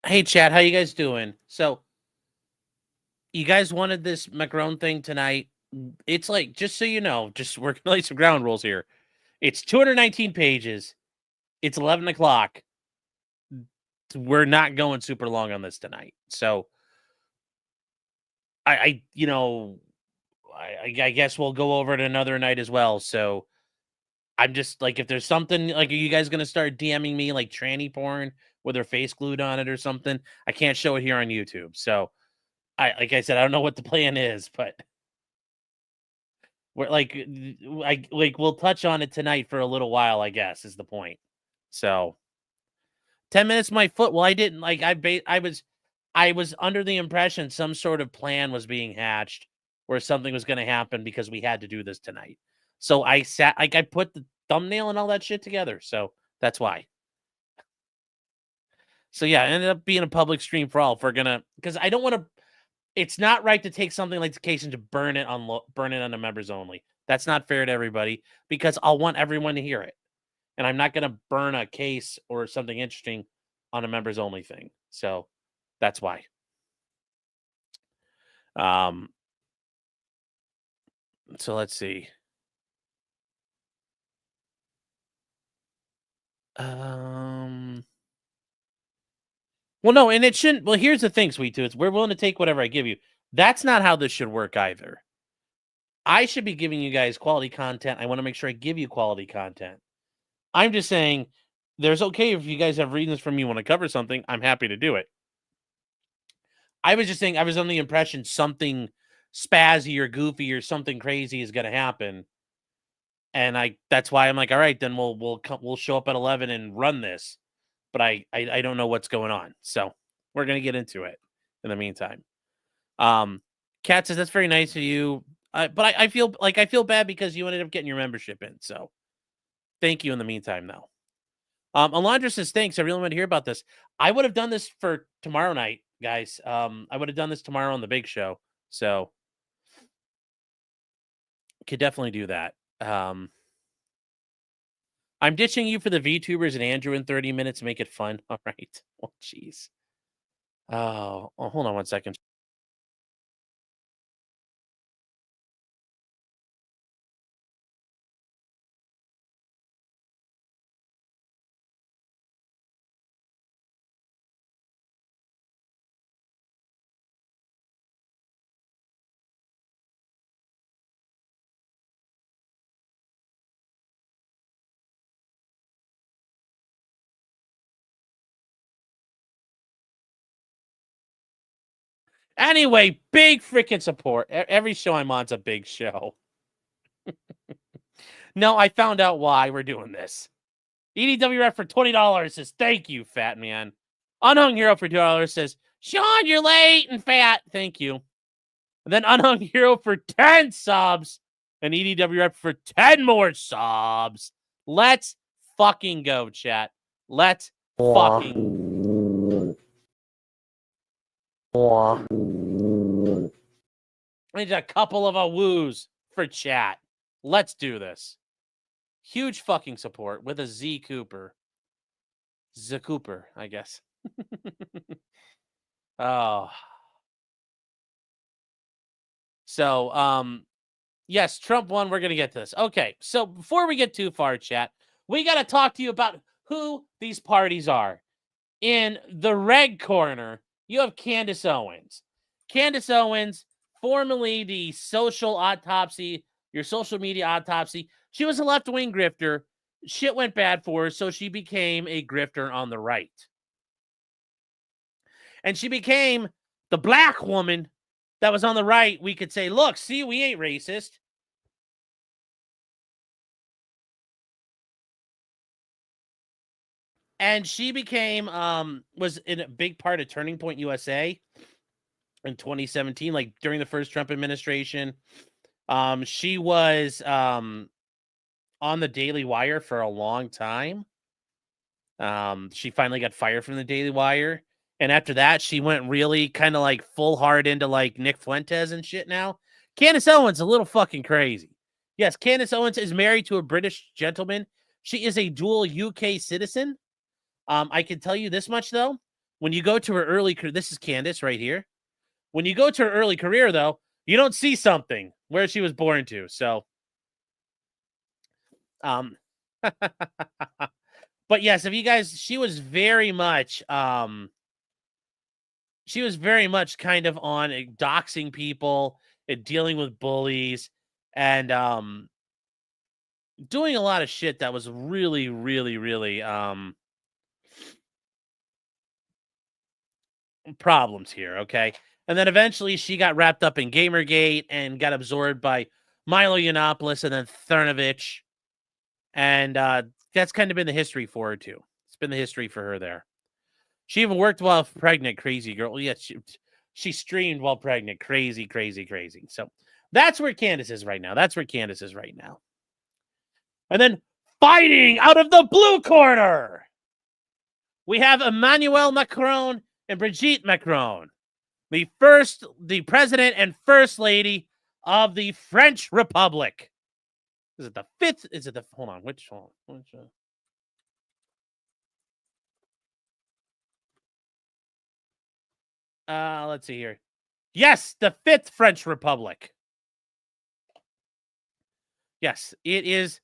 Hey, Chad, how you guys doing? So, you guys wanted this Macron thing tonight. It's like, just so you know, just we're gonna lay some ground rules here. It's 219 pages. It's 11 o'clock. We're not going super long on this tonight. So, I you know, I guess we'll go over it another night as well. So, I'm just like, if there's something like, are you guys gonna start DMing me like tranny porn with her face glued on it or something? I can't show it here on YouTube. So, like I said, I don't know what the plan is, but we're we'll touch on it tonight for a little while, I guess, is the point. So 10 minutes my foot. Well, I didn't like I was under the impression some sort of plan was being hatched where something was gonna happen because we had to do this tonight. So I sat like I put the thumbnail and all that shit together. So that's why. So yeah, it ended up being a public stream for all if we're gonna because I don't want to. It's not right to take something like the case and to burn it on the members only. That's not fair to everybody because I'll want everyone to hear it, and I'm not going to burn a case or something interesting on a members only thing. So that's why. Um. So let's see. Well, no, and it shouldn't. Well, here's the thing, Sweet Tooth. We're willing to take whatever I give you. That's not how this should work either. I should be giving you guys quality content. I want to make sure I give you quality content. I'm just saying there's okay if you guys have reasons for me want to cover something, I'm happy to do it. I was just saying I was under the impression something spazzy or goofy or something crazy is going to happen. And that's why I'm like, all right, then we'll show up at 11 and run this. But I don't know what's going on. So we're going to get into it in the meantime. Kat says that's very nice of you. But I feel bad because you ended up getting your membership in. So thank you in the meantime, though. Alondra says, thanks. I really want to hear about this. I would have done this for tomorrow night, guys. I would have done this tomorrow on the big show. So could definitely do that. I'm ditching you for the VTubers and Andrew in 30 minutes. Make it fun. All right. Oh, jeez. Oh, hold on one second. Anyway, big freaking support. Every show I'm on's a big show. No, I found out why we're doing this. EDWF for $20 says, thank you, fat man. Unhung Hero for $2 says, Sean, you're late and fat. Thank you. And then Unhung Hero for 10 subs. And EDWF for 10 more subs. Let's fucking go, chat. Let's fucking. I need a couple of woos for chat. Let's do this. Huge fucking support with a Z Cooper. Z Cooper, I guess. Oh. So, yes, Trump won. We're going to get to this. Okay, so before we get too far, chat, we got to talk to you about who these parties are. In the red corner, you have Candace Owens. Candace Owens, formerly the social autopsy, your social media autopsy. She was a left-wing grifter. Shit went bad for her, so she became a grifter on the right. And she became the black woman that was on the right. We could say, look, see, we ain't racist. And she became, was in a big part of Turning Point USA in 2017, like during the first Trump administration. She was on the Daily Wire for a long time. She finally got fired from the Daily Wire. And after that, she went really kind of like full hard into like Nick Fuentes and shit now. Candace Owens, a little fucking crazy. Yes, Candace Owens is married to a British gentleman. She is a dual UK citizen. I can tell you this much, though. When you go to her early career, this is Candace right here. When you go to her early career, though, you don't see something where she was born to. So, but yes, if you guys, she was very much kind of on doxing people and dealing with bullies and doing a lot of shit that was really, really, really problems here, okay? And then eventually she got wrapped up in Gamergate and got absorbed by Milo Yiannopoulos and then Cernovich. And that's kind of been the history for her, too. It's been the history for her there. She even worked while pregnant, crazy girl. Yes, she streamed while pregnant. Crazy, crazy, crazy. So that's where Candace is right now. And then fighting out of the blue corner, we have Emmanuel Macron and Brigitte Macron, the president and first lady of the French Republic. Is it the fifth? Is it the, hold on, which one? Let's see here. Yes, the fifth French Republic. Yes, it is.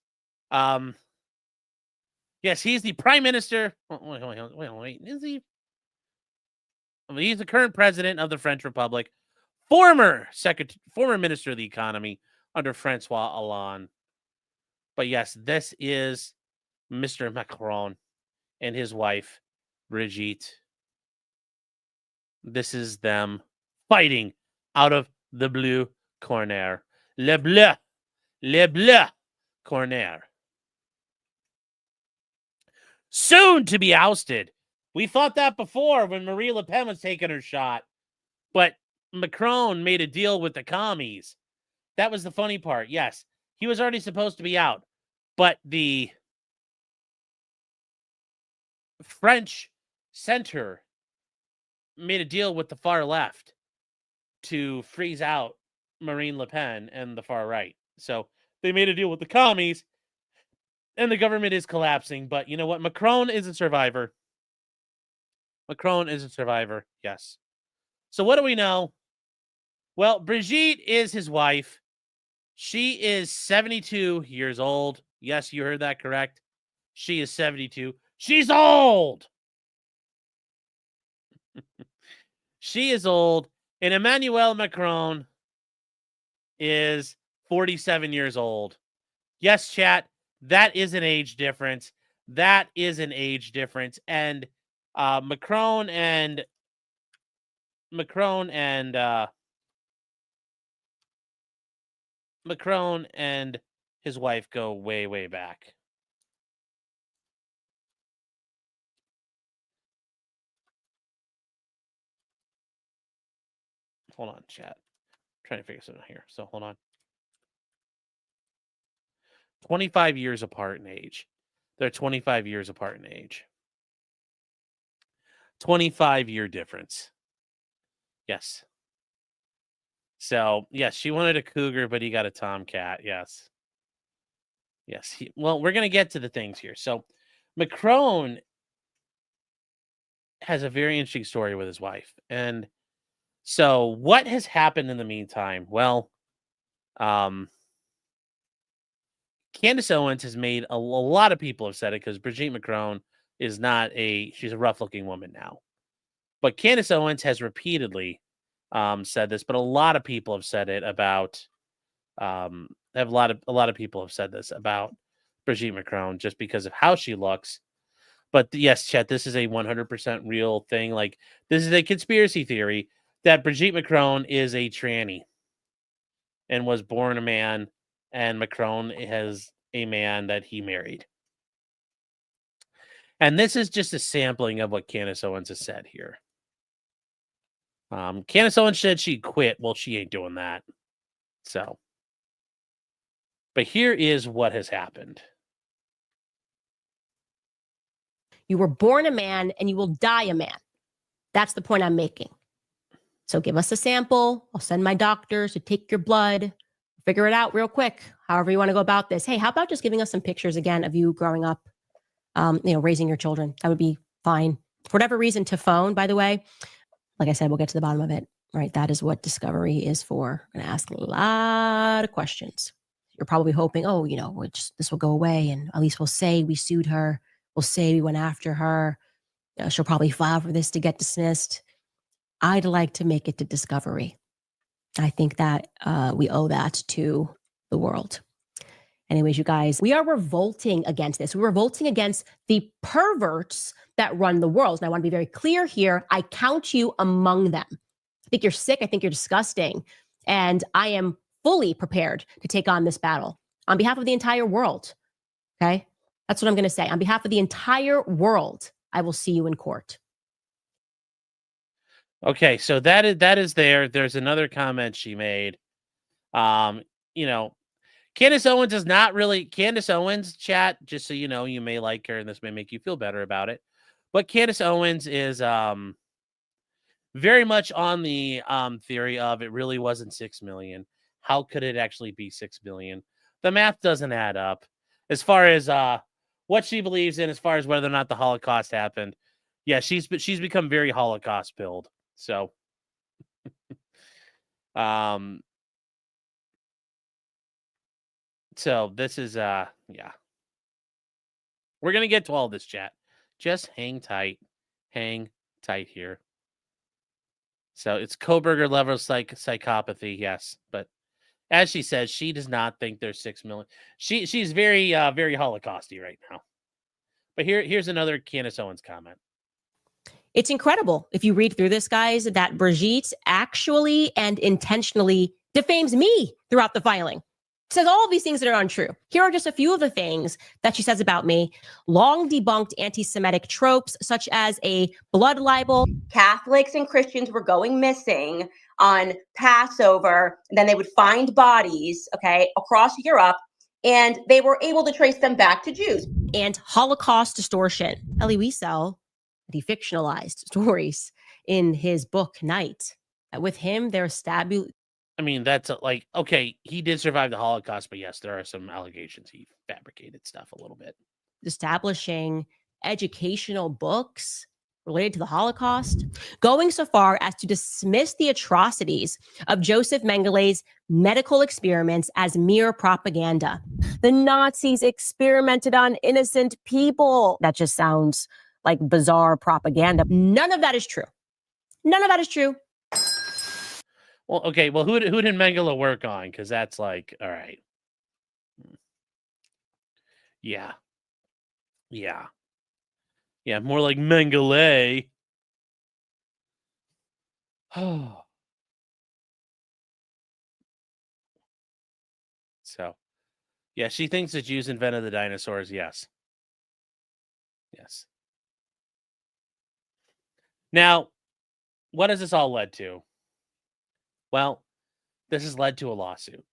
Yes, he's the prime minister. Wait. Is he? He's the current president of the French Republic, former minister of the economy under Francois Hollande. But yes, this is Mr. Macron and his wife, Brigitte. This is them fighting out of the blue corner. Le bleu corner. Soon to be ousted. We thought that before when Marie Le Pen was taking her shot. But Macron made a deal with the commies. That was the funny part. Yes, he was already supposed to be out. But the French center made a deal with the far left to freeze out Marine Le Pen and the far right. So they made a deal with the commies, and the government is collapsing. But you know what? Macron is a survivor. Yes. So what do we know? Well, Brigitte is his wife. She is 72 years old. Yes, you heard that correct. She is 72. She's old. She is old. And Emmanuel Macron is 47 years old. Yes, chat, that is an age difference. And Macron and his wife go way, way back. Hold on, chat. I'm trying to figure something out here. So hold on. 25 years apart in age. They're 25 years apart in age. 25-year difference. Yes. So, yes, she wanted a cougar, but he got a tomcat. Yes. Well, we're going to get to the things here. So, Macron has a very interesting story with his wife. And so, what has happened in the meantime? Well, Candace Owens has made a lot of people have said it because Brigitte Macron is not she's a rough-looking woman now. But Candace Owens has repeatedly said this, but a lot of people have said it about a lot of people have said this about Brigitte Macron just because of how she looks. But yes, chat, this is a 100% real thing. Like, this is a conspiracy theory that Brigitte Macron is a tranny and was born a man, and Macron has a man that he married. And this is just a sampling of what Candace Owens has said here. Candace Owens said she quit. Well, she ain't doing that. So, but here is what has happened. You were born a man and you will die a man. That's the point I'm making. So give us a sample. I'll send my doctors to take your blood, figure it out real quick, however you want to go about this. Hey, how about just giving us some pictures again of you growing up, raising your children? That would be fine. For whatever reason, to phone, by the way, like I said, we'll get to the bottom of it, right? That is what discovery is for. I'm going to ask a lot of questions. You're probably hoping, oh, this will go away and at least we'll say we sued her. We'll say we went after her. She'll probably file for this to get dismissed. I'd like to make it to discovery. I think that we owe that to the world. Anyways, you guys, we are revolting against this. We're revolting against the perverts that run the world. And I want to be very clear here. I count you among them. I think you're sick. I think you're disgusting. And I am fully prepared to take on this battle on behalf of the entire world. Okay? That's what I'm going to say. On behalf of the entire world, I will see you in court. Okay, so that is there. There's another comment she made. Candace Owens is not really Candace Owens, chat, just so you know, you may like her and this may make you feel better about it. But Candace Owens is very much on the theory of it really wasn't 6 million. How could it actually be 6 million? The math doesn't add up. As far as what she believes in, as far as whether or not the Holocaust happened. Yeah, she's become very Holocaust pilled. So so this is yeah. We're gonna get to all this, chat. Just hang tight. Hang tight here. So it's Koberger level psychopathy, yes. But as she says, she does not think there's 6 million. She's very very Holocausty right now. But here's another Candace Owens comment. It's incredible if you read through this, guys, that Brigitte actually and intentionally defames me throughout the filing. Says all of these things that are untrue. Here are just a few of the things that she says about me. Long debunked anti-Semitic tropes, such as a blood libel. Catholics and Christians were going missing on Passover. And then they would find bodies, across Europe. And they were able to trace them back to Jews. And Holocaust distortion. Elie Wiesel, he fictionalized stories in his book, Night. With him, they're I mean, that's okay, he did survive the Holocaust, but yes, there are some allegations he fabricated stuff a little bit. Establishing educational books related to the Holocaust, going so far as to dismiss the atrocities of Joseph Mengelé's medical experiments as mere propaganda. The Nazis experimented on innocent people. That just sounds like bizarre propaganda. None of that is true. None of that is true. Well, okay. Well, who did Mengele work on? Because that's all right. Yeah. More like Mengele. Oh. So, yeah, she thinks the Jews invented the dinosaurs. Yes. Now, what has this all led to? Well, this has led to a lawsuit.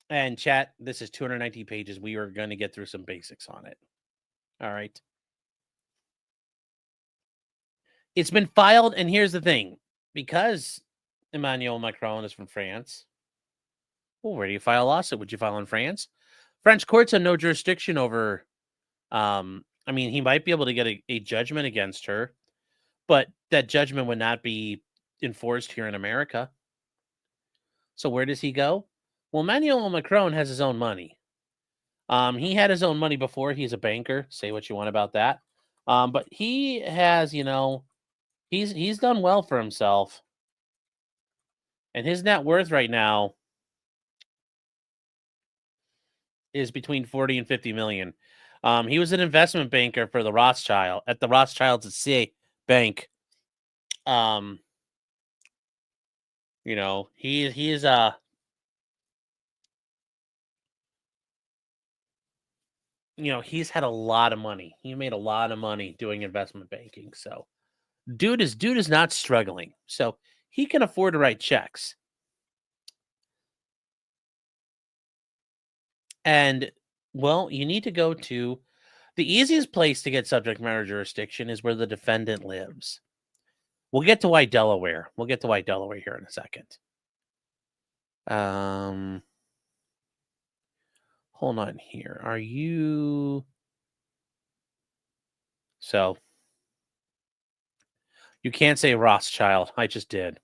And chat, this is 219 pages. We are going to get through some basics on it. All right. It's been filed, and here's the thing. Because Emmanuel Macron is from France, well, where do you file a lawsuit? Would you file in France? French courts have no jurisdiction over, I mean, he might be able to get a judgment against her, but that judgment would not be enforced here in America. So where does he go? Well, Emmanuel Macron has his own money. He had his own money before. He's a banker. Say what you want about that. But he has, he's done well for himself. And his net worth right now is between 40 and 50 million. He was an investment banker for the Rothschilds at CA Bank. He is he's had a lot of money. He made a lot of money doing investment banking. So dude is not struggling. So he can afford to write checks. And well, you need to go to the easiest place to get subject matter jurisdiction is where the defendant lives. We'll get to why Delaware. We'll get to why Delaware here in a second. Hold on here. Are you... So, You can't say Rothschild. I just did.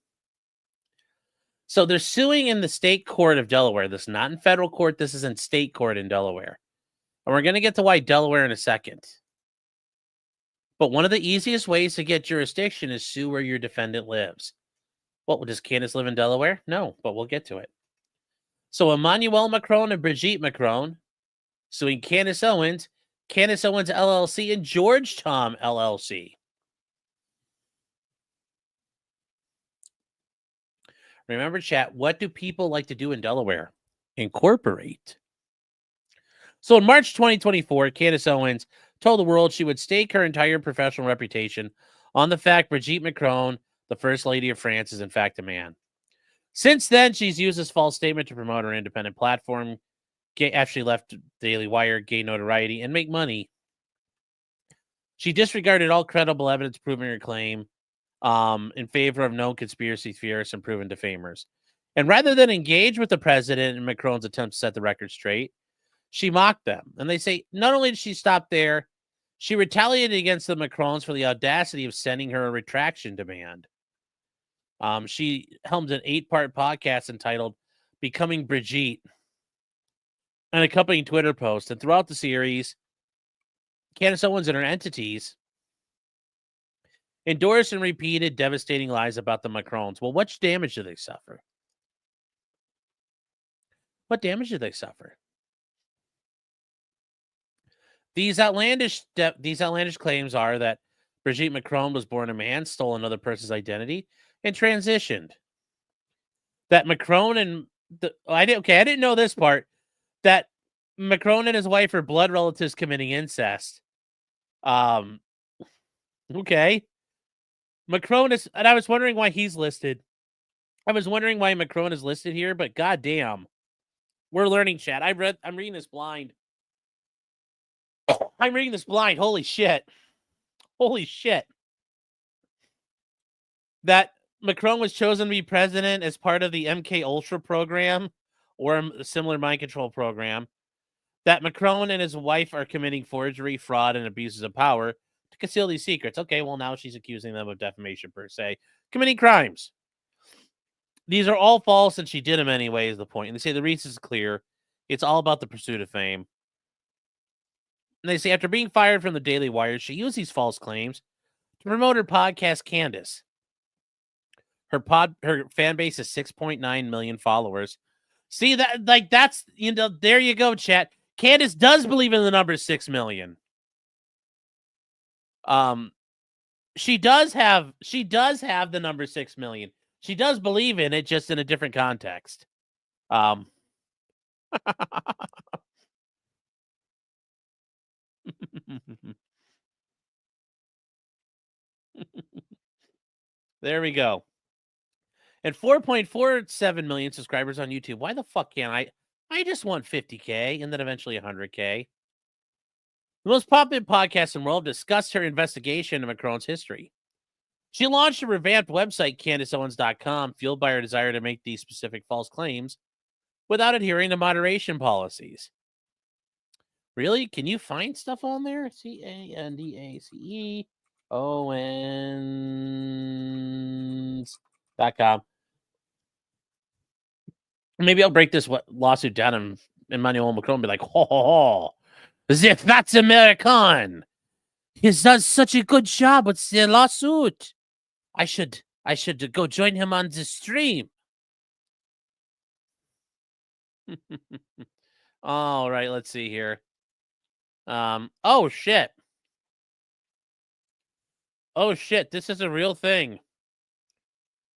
So they're suing in the state court of Delaware. This is not in federal court. This is in state court in Delaware. And we're going to get to why Delaware in a second. But one of the easiest ways to get jurisdiction is sue where your defendant lives. Well, does Candace live in Delaware? No, but we'll get to it. So Emmanuel Macron and Brigitte Macron suing Candace Owens LLC, and Georgetown LLC. Remember, chat, what do people like to do in Delaware? Incorporate. So in March 2024, Candace Owens told the world she would stake her entire professional reputation on the fact Brigitte Macron, the First Lady of France, is in fact a man. Since then, she's used this false statement to promote her independent platform, actually left Daily Wire, gain notoriety, and make money. She disregarded all credible evidence proving her claim in favor of known conspiracy theorists and proven defamers. And rather than engage with the president and Macron's attempt to set the record straight, she mocked them. And they say not only did she stop there, she retaliated against the Macrons for the audacity of sending her a retraction demand. She helmed an 8-part podcast entitled Becoming Brigitte, an accompanying Twitter post. And throughout the series, Candace Owens and her entities endorsed and repeated devastating lies about the Macrons. Well, what damage do they suffer? What damage did they suffer? These outlandish claims are that Brigitte Macron was born a man, stole another person's identity, and transitioned. That Macron and I didn't know this part. That Macron and his wife are blood relatives committing incest. Okay. Macron is, and I was wondering why he's listed. I was wondering why Macron is listed here, but goddamn, we're learning, chat. I'm reading this blind. I'm reading this blind. Holy shit. Holy shit. That Macron was chosen to be president as part of the MK Ultra program or a similar mind control program. That Macron and his wife are committing forgery, fraud, and abuses of power to conceal these secrets. Okay, well, now she's accusing them of defamation per se, committing crimes. These are all false, and she did them anyway, is the point. And they say the reason is clear. It's all about the pursuit of fame. And they say after being fired from the Daily Wire, she used these false claims to promote her podcast, Candace. Her fan base is 6.9 million followers. See that? Like, that's, there you go, chat. Candace does believe in the number 6 million. She does have the number 6 million. She does believe in it, just in a different context. There we go. And 4.47 million subscribers on YouTube. Why the fuck can't I just want 50K and then eventually 100K. The most popular podcast in the world discussed her investigation of Macron's history. She launched a revamped website, CandaceOwens.com, fueled by her desire to make these specific false claims without adhering to moderation policies. Really? Can you find stuff on there? CANDACE Owens.com. Maybe I'll break this lawsuit down and Emmanuel Macron be like, ho, ho, ho. As if that's American. He does such a good job with the lawsuit. I should go join him on the stream. All right, let's see here. Oh shit. Oh shit, this is a real thing.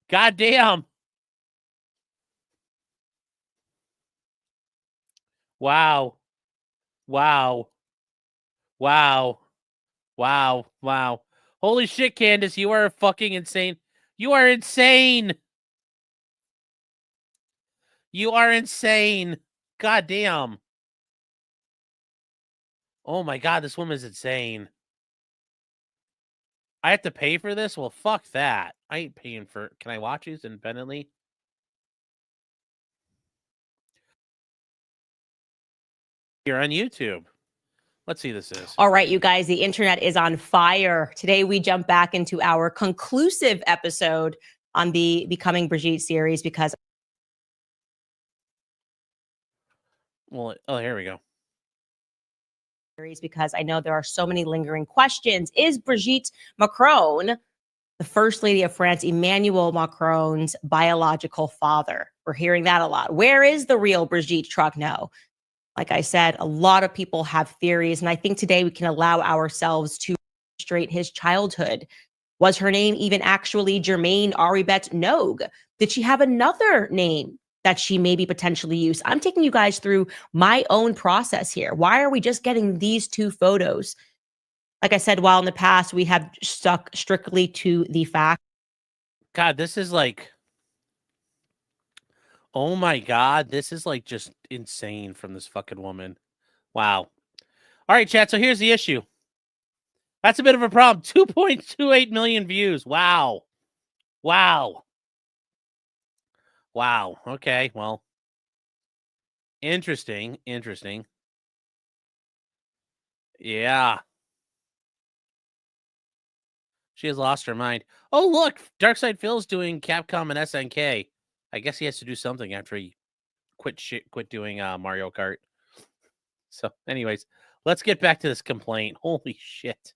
Goddamn. Wow. Wow. Wow. Wow. Wow. Holy shit, Candace, you are fucking insane. You are insane. You are insane. God damn. Oh my god, this woman's insane. I have to pay for this? Well, fuck that. I ain't paying for... Can I watch these independently? You're on YouTube. Let's see this is. All right, you guys, the internet is on fire. Today, we jump back into our conclusive episode on the Becoming Brigitte series because... Well, oh, here we go. Because I know there are so many lingering questions. Is Brigitte Macron the First Lady of France, Emmanuel Macron's biological father? We're hearing that a lot. Where is the real Brigitte Trogneau? Like I said, a lot of people have theories, and I think today we can allow ourselves to illustrate his childhood. Was her name even actually Germaine Aribet Nogue? Did she have another name that she maybe potentially used? I'm taking you guys through my own process here. Why are we just getting these two photos? Like I said, while in the past we have stuck strictly to the fact. God, this is like, oh my God, this is like just insane from this fucking woman. Wow. All right, chat. So here's the issue. That's a bit of a problem. 2.28 million views. Wow. Wow. Wow. Okay. Well, interesting. Interesting. Yeah. She has lost her mind. Oh, look. Darkside Phil's doing Capcom and SNK. I guess he has to do something after he quit doing Mario Kart. So, anyways, let's get back to this complaint. Holy shit.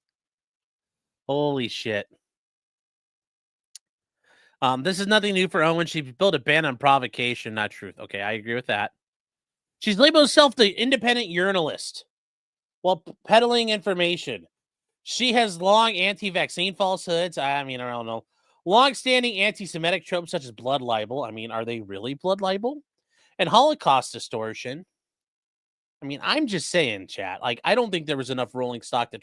Holy shit. This is nothing new for Owen. She built a ban on provocation, not truth. Okay, I agree with that. She's labeled herself the independent urinalist while peddling information. She has long anti-vaccine falsehoods. I mean, I don't know. Long-standing anti-Semitic tropes such as blood libel. I mean, are they really blood libel? And Holocaust distortion. I mean, I'm just saying, chat. Like, I don't think there was enough rolling stock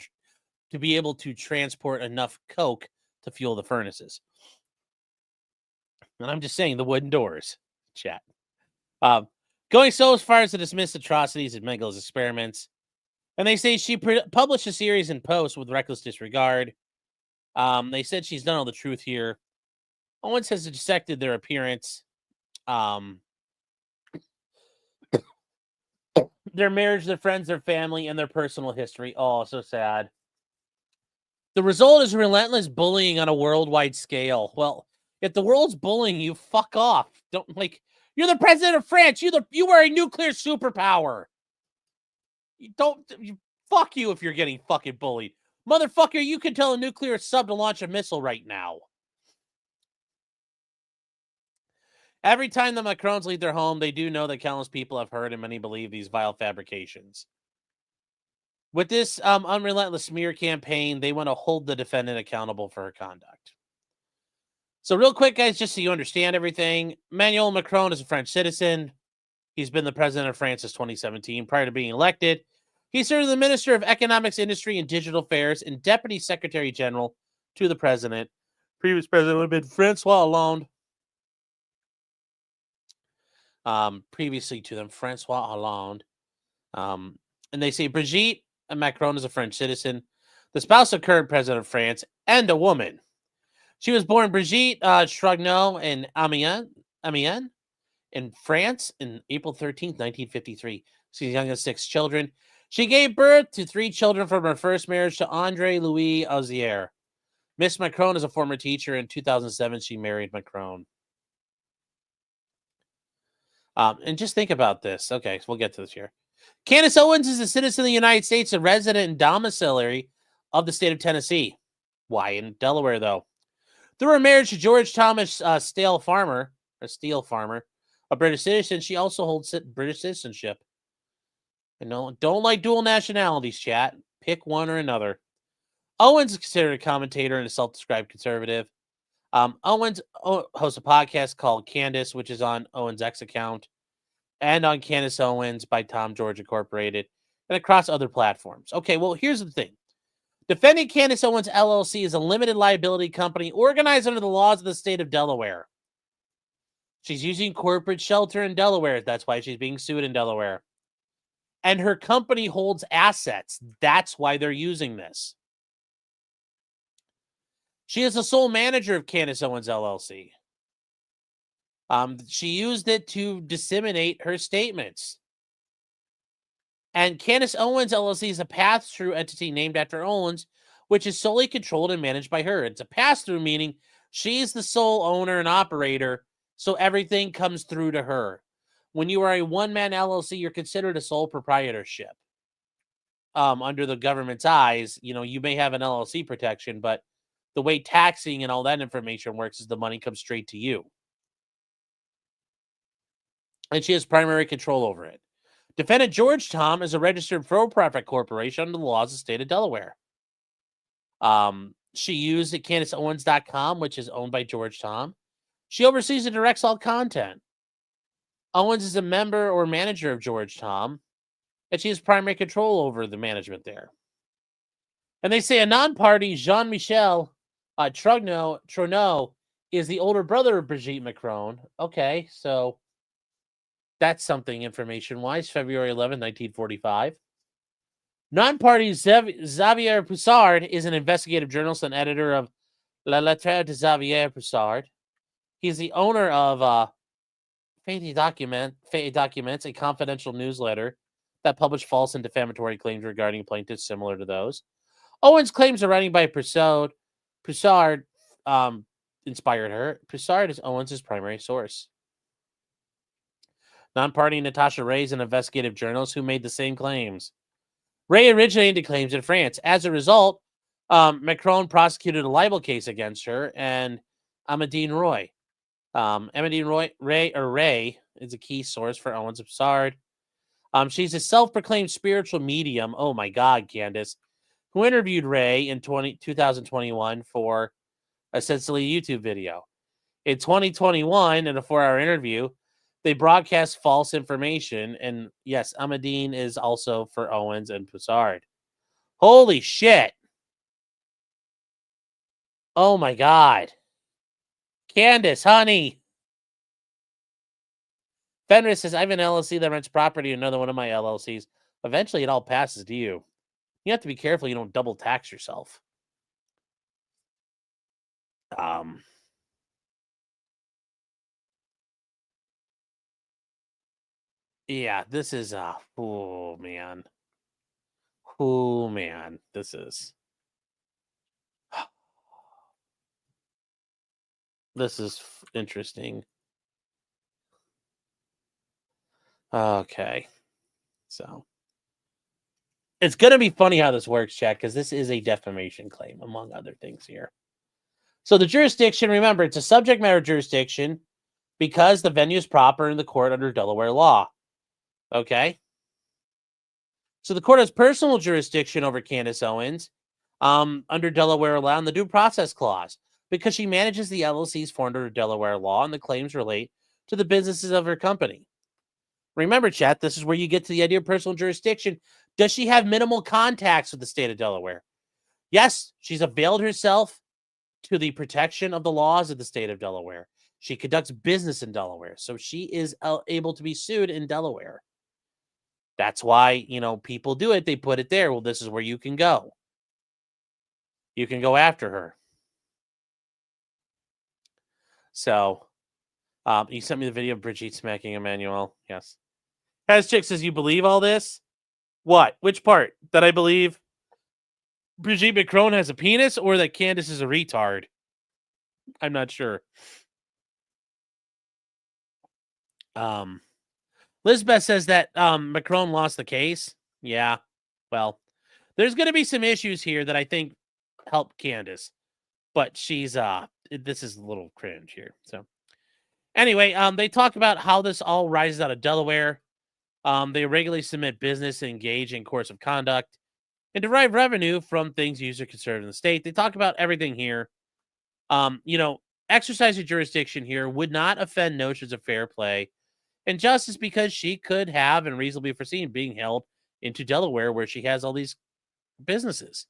to be able to transport enough coke to fuel the furnaces. And I'm just saying the wooden doors, chat. Going so as far as to dismiss atrocities and Mengel's experiments. And they say she published a series in post with reckless disregard. They said she's done all the truth here. Owens has dissected their appearance, their marriage, their friends, their family, and their personal history. Oh, so sad. The result is relentless bullying on a worldwide scale. Well, if the world's bullying you, fuck off. Don't like you're the president of France. You are a nuclear superpower. Fuck you if you're getting fucking bullied. Motherfucker, you can tell a nuclear sub to launch a missile right now. Every time the Macrons leave their home, they do know that countless people have heard and many believe these vile fabrications. With this unrelentless smear campaign, they want to hold the defendant accountable for her conduct. So real quick, guys, just so you understand everything, Emmanuel Macron is a French citizen. He's been the president of France since 2017. Prior to being elected, he served as the Minister of Economics, Industry, and Digital Affairs and Deputy Secretary General to the president. Previous president would have been Francois Hollande. Previously to them, Francois Hollande. And they say Brigitte Macron is a French citizen, the spouse of current president of France, and a woman. She was born Brigitte Trogneau in Amiens in France in April 13th, 1953. She's young as 6 children. She gave birth to 3 children from her first marriage to André Louis Auzier. Miss Macron is a former teacher. In 2007, she married Macron. And just think about this. Okay, so we'll get to this here. Candace Owens is a citizen of the United States, a resident and domiciliary of the state of Tennessee. Why in Delaware, though? Through her marriage to George Thomas Steele Farmer, a British citizen, she also holds British citizenship. You know, don't like dual nationalities, chat. Pick one or another. Owens is considered a commentator and a self-described conservative. Owens hosts a podcast called Candace, which is on Owens' X account, and on Candace Owens by Tom George Incorporated, and across other platforms. Okay, well, here's the thing. Defending Candace Owens LLC is a limited liability company organized under the laws of the state of Delaware. She's using corporate shelter in Delaware. That's why she's being sued in Delaware. And her company holds assets. That's why they're using this. She is the sole manager of Candace Owens LLC. She used it to disseminate her statements. And Candace Owens LLC is a pass-through entity named after Owens, which is solely controlled and managed by her. It's a pass-through, meaning she's the sole owner and operator, so everything comes through to her. When you are a one-man LLC, you're considered a sole proprietorship. Under the government's eyes, you may have an LLC protection, but the way taxing and all that information works is the money comes straight to you. And she has primary control over it. Defendant George Tom is a registered for-profit corporation under the laws of the state of Delaware. She used at CandaceOwens.com, which is owned by George Tom. She oversees and directs all content. Owens is a member or manager of George Tom, and she has primary control over the management there. And they say a non-party, Jean-Michel Troneau, is the older brother of Brigitte Macron. Okay, so that's something information-wise. February 11, 1945. Non-party Xavier Poussard is an investigative journalist and editor of La Lettre de Xavier Poussard. He's the owner of Fait Documents, a confidential newsletter that published false and defamatory claims regarding plaintiffs similar to those. Owens' claims of writing by Poussard inspired her. Poussard is Owens' primary source. Non-party Natasha Ray is an investigative journalist who made the same claims. Ray originated the claims in France. As a result, Macron prosecuted a libel case against her and Amandine Roy. Amandine Ray is a key source for Owens and Poussard. She's a self-proclaimed spiritual medium. Oh my God, Candace, who interviewed Ray in 2021 for essentially a YouTube video. In 2021, in a 4-hour interview, they broadcast false information. And yes, Amandine is also for Owens and Poussard. Holy shit. Oh my God. Candace, honey. Fenris says, I have an LLC that rents property to another one of my LLCs. Eventually, it all passes to you. You have to be careful you don't double tax yourself. Yeah, this is oh man. Oh man, this is interesting. Okay. So it's going to be funny how this works, chat, because this is a defamation claim, among other things here. So the jurisdiction, remember, it's a subject matter jurisdiction because the venue is proper in the court under Delaware law. Okay? So the court has personal jurisdiction over Candace Owens under Delaware law and the Due Process Clause because she manages the LLCs formed under Delaware law and the claims relate to the businesses of her company. Remember, chat, this is where you get to the idea of personal jurisdiction. Does she have minimal contacts with the state of Delaware? Yes, she's availed herself to the protection of the laws of the state of Delaware. She conducts business in Delaware, so she is able to be sued in Delaware. That's why, people do it. They put it there. Well, this is where you can go. You can go after her. So, you sent me the video of Brigitte smacking Emmanuel. Yes. Has Chick says, you believe all this? What? Which part? That I believe Brigitte Macron has a penis or that Candace is a retard? I'm not sure. Lisbeth says that Macron lost the case. Yeah. Well, there's going to be some issues here that I think help Candace. But she's this is a little cringe here. So anyway, they talk about how this all rises out of Delaware. They regularly submit business and engage in course of conduct and derive revenue from things used or conserved in the state. They talk about everything here. Exercising jurisdiction here would not offend notions of fair play and justice because she could have and reasonably foreseen being held into Delaware where she has all these businesses.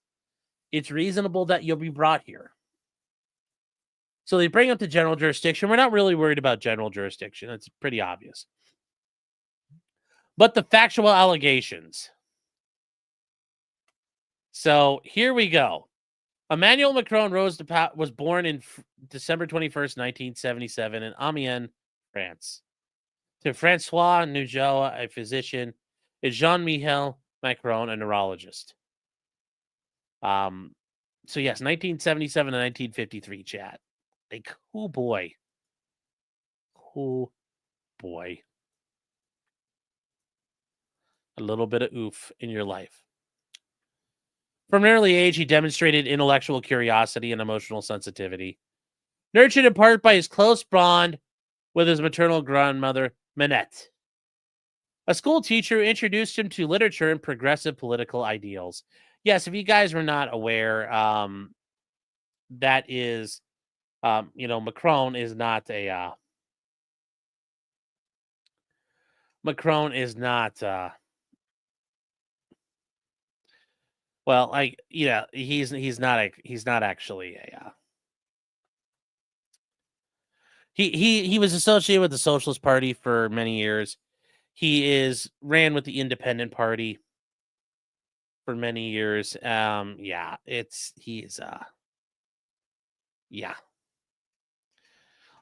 It's reasonable that you'll be brought here. So they bring up the general jurisdiction. We're not really worried about general jurisdiction. It's pretty obvious. But the factual allegations. So here we go. Emmanuel Macron was born in December 21st, 1977 in Amiens, France. To Francois Nougeau, a physician, is Jean-Michel Macron, a neurologist. So yes, 1977 to 1953, chat. A cool boy. Cool boy. A little bit of oof in your life. From an early age, he demonstrated intellectual curiosity and emotional sensitivity, nurtured in part by his close bond with his maternal grandmother, Minette, a school teacher who introduced him to literature and progressive political ideals. Yes, if you guys were not aware, that is, Macron is not a, Macron is not, well, he's not actually a, he was associated with the Socialist Party for many years. He ran with the Independent Party for many years. Yeah.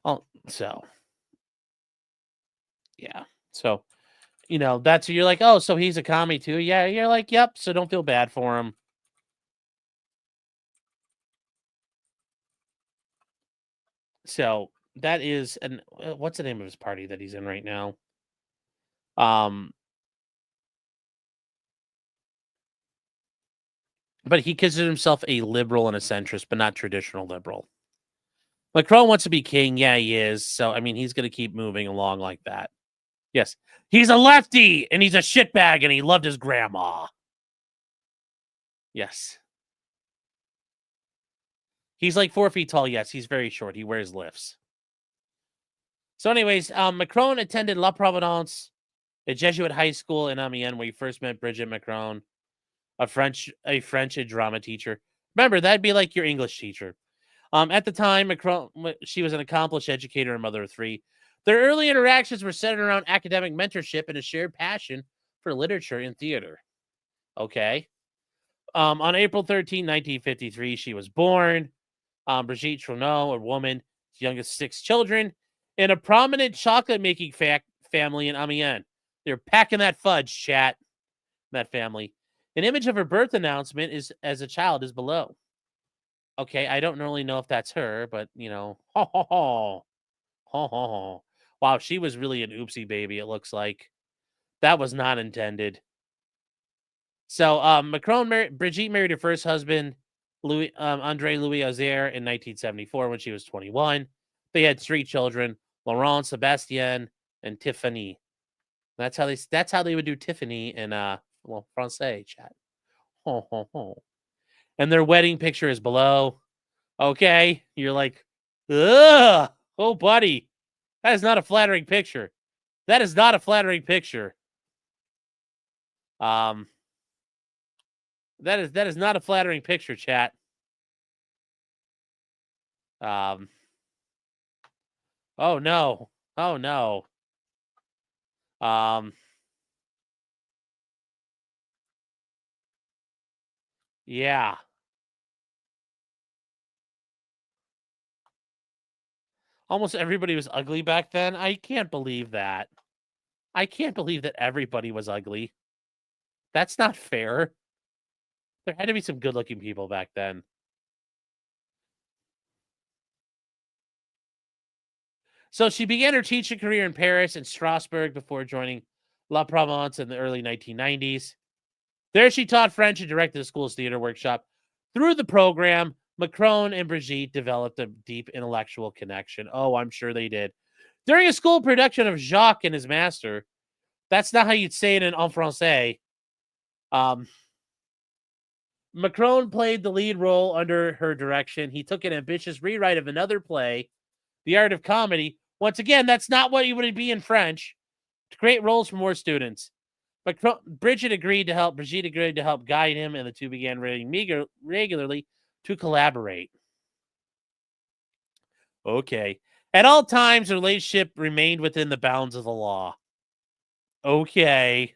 Oh, so yeah. So, that's you're like, oh, so he's a commie too. Yeah, you're like, yep. So don't feel bad for him. So that is, and what's the name of his party that he's in right now? But he considers himself a liberal and a centrist, but not traditional liberal. Macron wants to be king. Yeah, he is. So, I mean, he's going to keep moving along like that. Yes. He's a lefty and he's a shitbag and he loved his grandma. Yes. He's like 4 feet tall. Yes, he's very short. He wears lifts. So anyways, Macron attended La Providence, a Jesuit high school in Amiens, where he first met Brigitte Macron, a French and drama teacher. Remember, that'd be like your English teacher. At the time, Macron, she was an accomplished educator and mother of 3. Their early interactions were centered around academic mentorship and a shared passion for literature and theater. Okay. On April 13, 1953, she was born. Brigitte Tranny, a woman, youngest 6 children, in a prominent chocolate-making family in Amiens. They're packing that fudge, chat, that family. An image of her birth announcement as a child is below. Okay, I don't really know if that's her, but, ho, ho, ho. Ho, ho, ho. Wow, she was really an oopsie baby, it looks like. That was not intended. So, Brigitte married her first husband, Andre Louis Azer, in 1974 when she was 21. They had 3 children: Laurent, Sebastien, and Tiffany. That's how they would do Tiffany in Francais chat. Ho, ho, ho. And their wedding picture is below. Okay, you're like, ugh, oh buddy, that is not a flattering picture. That is not a flattering picture. That is not a flattering picture, chat. Oh no. Oh no. Yeah. Almost everybody was ugly back then. I can't believe that. I can't believe that everybody was ugly. That's not fair. There had to be some good-looking people back then. So she began her teaching career in Paris and Strasbourg before joining La Provence in the early 1990s. There she taught French and directed the school's theater workshop. Through the program, Macron and Brigitte developed a deep intellectual connection. Oh, I'm sure they did. During a school production of Jacques and His Master, that's not how you'd say it en français. Macron played the lead role under her direction. He took an ambitious rewrite of another play, The Art of Comedy. Once again, that's not what you would be in French, to create roles for more students. Brigitte agreed to help guide him, and the two began writing regularly to collaborate. Okay. At all times, the relationship remained within the bounds of the law. Okay.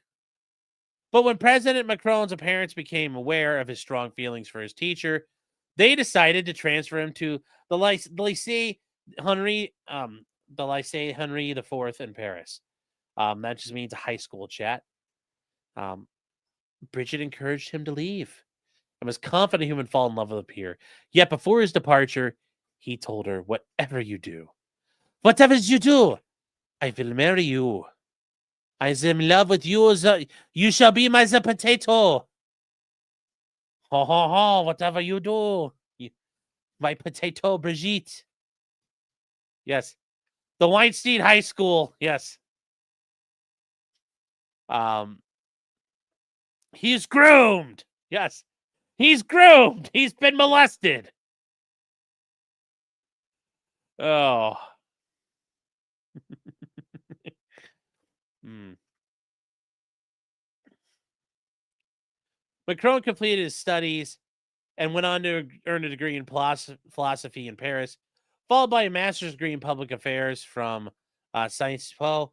But when President Macron's parents became aware of his strong feelings for his teacher, they decided to transfer him to the Lycée Henri IV in Paris. That just means a high school, chat. Bridget encouraged him to leave and was confident he would fall in love with Pierre. Yet before his departure, he told her, whatever you do, I will marry you. I am in love with you. You shall be my potato. Ho, ho, ho, whatever you do. My potato, Brigitte. Yes. The Weinstein High School. Yes. He's groomed. Yes. He's groomed. He's been molested. Oh. Macron completed his studies and went on to earn a degree in philosophy in Paris, followed by a master's degree in public affairs from Sciences Po.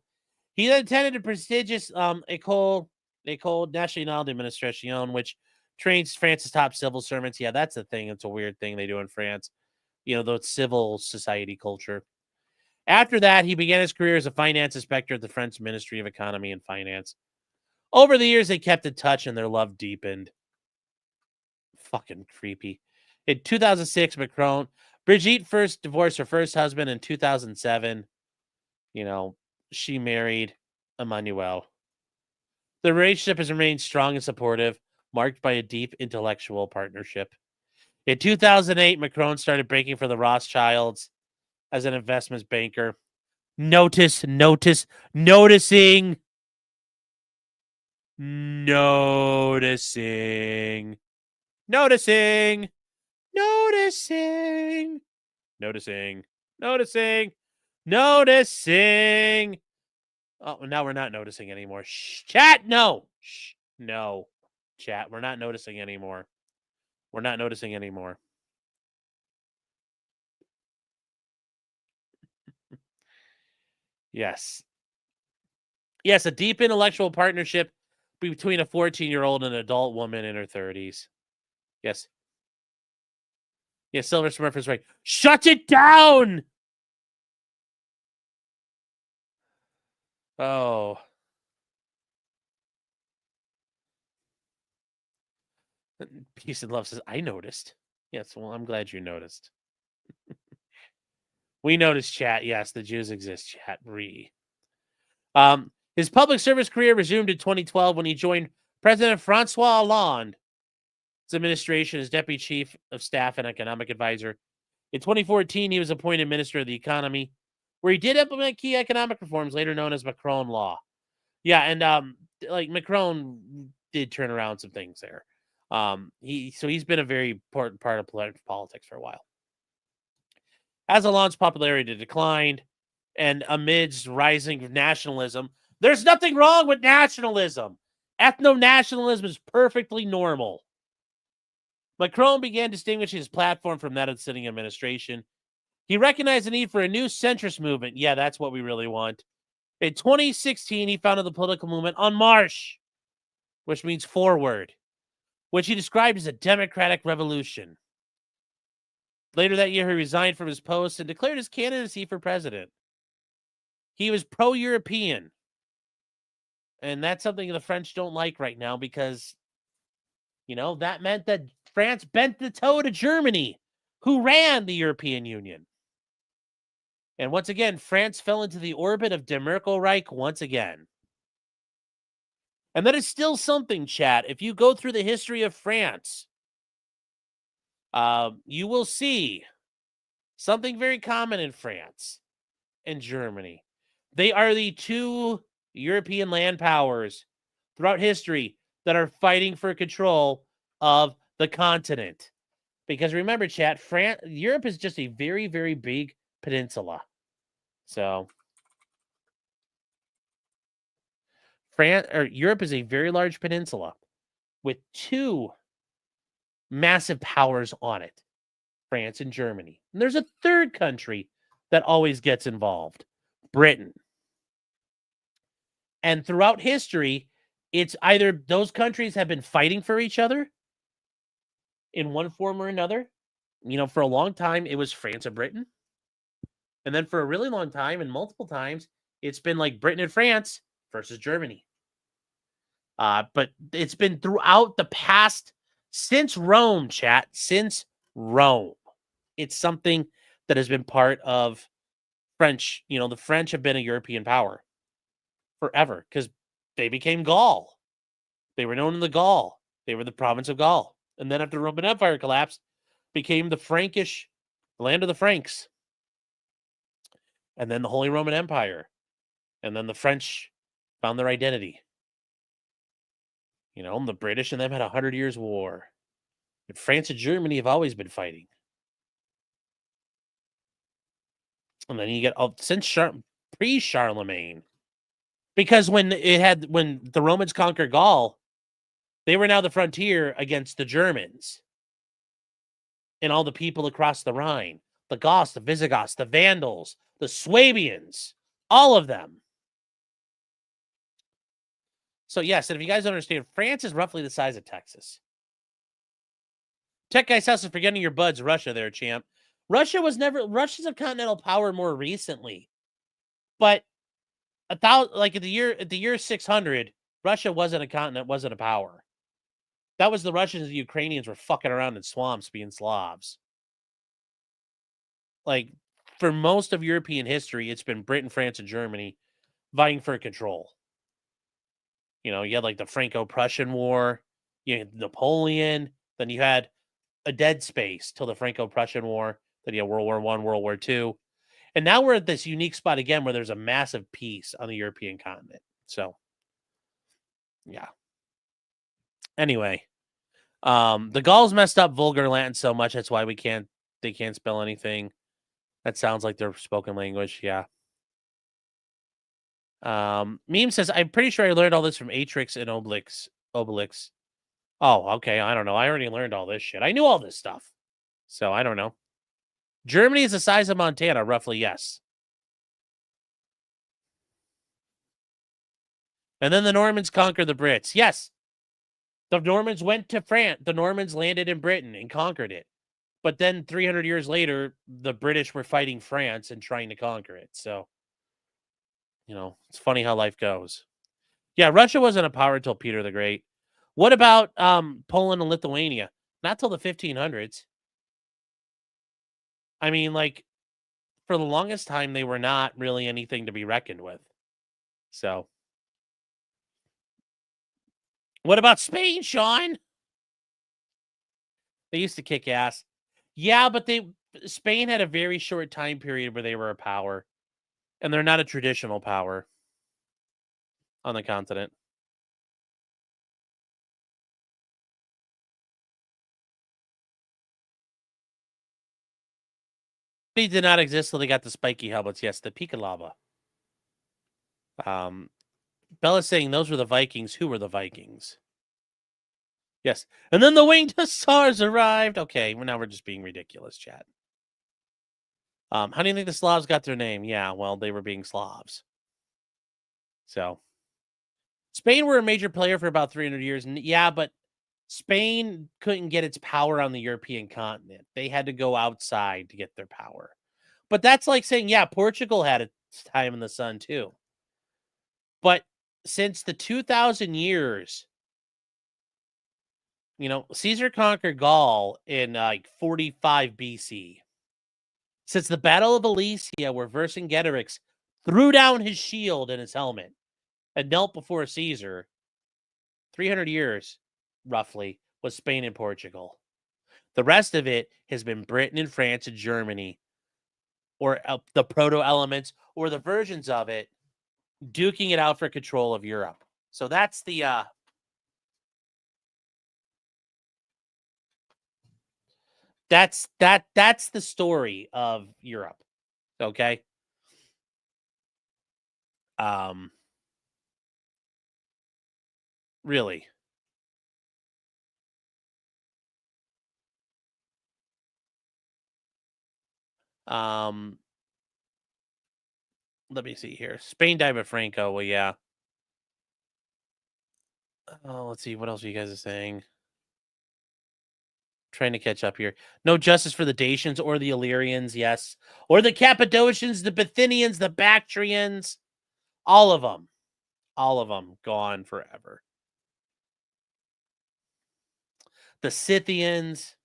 He then attended a prestigious École Nationale d'Administration, which trains France's top civil servants. Yeah, that's the thing. It's a weird thing they do in France. You know, the civil society culture. After that, he began his career as a finance inspector at the French Ministry of Economy and Finance. Over the years, they kept in touch and their love deepened. Fucking creepy. In 2006, Brigitte first divorced her first husband. In 2007, she married Emmanuel. The relationship has remained strong and supportive, marked by a deep intellectual partnership. In 2008, Macron started breaking for the Rothschilds as an investment banker. Noticing. Oh, now we're not noticing anymore. Shh, chat, no. Shh, no. Chat, we're not noticing anymore. Yes. Yes, a deep intellectual partnership between a 14-year-old and an adult woman in her 30s. Yes. Yes, Silver Smurf is right. Shut it down! Oh. Peace and Love says, I noticed. Yes, well, I'm glad you noticed. We noticed, chat. Yes, the Jews exist, chat. His public service career resumed in 2012 when he joined President Francois Hollande's administration as Deputy Chief of Staff and Economic Advisor. In 2014, he was appointed Minister of the Economy, where he did implement key economic reforms, later known as Macron Law. Yeah, and Macron did turn around some things there. He's been a very important part of politics for a while. As Hollande's popularity declined, and amidst rising nationalism, there's nothing wrong with nationalism. Ethno-nationalism is perfectly normal. Macron began distinguishing his platform from that of the sitting administration. He recognized the need for a new centrist movement. Yeah, that's what we really want. In 2016, he founded the political movement En Marche, which means forward, which he described as a democratic revolution. Later that year, he resigned from his post and declared his candidacy for president. He was pro-European. And that's something the French don't like right now because, that meant that France bent the toe to Germany, who ran the European Union. And once again, France fell into the orbit of Der Merkel-Reich once again. And that is still something, chat. If you go through the history of France, you will see something very common in France and Germany. They are the two European land powers throughout history that are fighting for control of the continent. Because remember, chat, Europe is just a very, very big peninsula. So Europe is a very large peninsula with two massive powers on it, France and Germany. And there's a third country that always gets involved, Britain. And throughout history, it's either those countries have been fighting for each other in one form or another. For a long time, it was France and Britain. And then for a really long time and multiple times, it's been like Britain and France versus Germany. But it's been throughout the past, since Rome, chat, since Rome. It's something that has been part of French. You know, the French have been a European power forever because they became Gaul. They were known in the Gaul. They were the province of Gaul. And then after the Roman Empire collapsed, became the Frankish, the land of the Franks. And then the Holy Roman Empire. And then the French found their identity. You know, and the British and them had 100 years war. And France and Germany have always been fighting. And then you get since pre-Charlemagne. Because when the Romans conquered Gaul, they were now the frontier against the Germans and all the people across the Rhine, the Goths, the Visigoths, the Vandals, the Swabians, all of them. So yes, and if you guys don't understand, France is roughly the size of Texas. Tech Guy's House is forgetting your buds, Russia there, champ. Russia's a continental power more recently. But at the year 600, Russia wasn't a continent, wasn't a power. That was the Russians and the Ukrainians were fucking around in swamps being Slavs. Like, for most of European history, it's been Britain, France, and Germany vying for control. You know, you had like the Franco-Prussian War, you had Napoleon, then you had a dead space till the Franco-Prussian War, then you had World War I, World War II. And now we're at this unique spot again where there's a massive peace on the European continent. So, yeah. Anyway, the Gauls messed up Vulgar Latin so much that's why they can't spell anything. That sounds like their spoken language. Yeah. Meme says, I'm pretty sure I learned all this from Atrix and Obelix. Oh, okay. I don't know. I already learned all this shit. I knew all this stuff. So I don't know. Germany is the size of Montana, roughly, yes. And then the Normans conquered the Brits. Yes. The Normans went to France. The Normans landed in Britain and conquered it. But then 300 years later, the British were fighting France and trying to conquer it. So, you know, it's funny how life goes. Yeah, Russia wasn't a power until Peter the Great. What about Poland and Lithuania? Not till the 1500s. I mean, like, for the longest time, they were not really anything to be reckoned with. So, what about Spain, Sean? They used to kick ass. Yeah, but Spain had a very short time period where they were a power. And they're not a traditional power on the continent. They did not exist till they got the spiky helmets. Yes, the Pika Lava. Bella's saying those were the Vikings. Who were the Vikings? Yes. And then the winged hussars arrived. Okay, well, now we're just being ridiculous, chat. How do you think the Slavs got their name? Yeah, well, they were being Slavs. So, Spain were a major player for about 300 years. And yeah, but Spain couldn't get its power on the European continent. They had to go outside to get their power. But that's like saying, yeah, Portugal had its time in the sun too. But since the 2000 years, you know, Caesar conquered Gaul in like 45 BC. Since the Battle of Alesia, where Vercingetorix threw down his shield and his helmet and knelt before Caesar, 300 years, roughly, was Spain and Portugal. The rest of it has been Britain and France and Germany, or the proto-elements, or the versions of it, duking it out for control of Europe. So that's the that's the story of Europe. Okay. Really. Let me see here. Spain died with Franco. Well, yeah. Oh, let's see. What else are you guys saying? Trying to catch up here. No justice for the Dacians or the Illyrians, yes. Or the Cappadocians, the Bithynians, the Bactrians. All of them. All of them gone forever. the Scythians,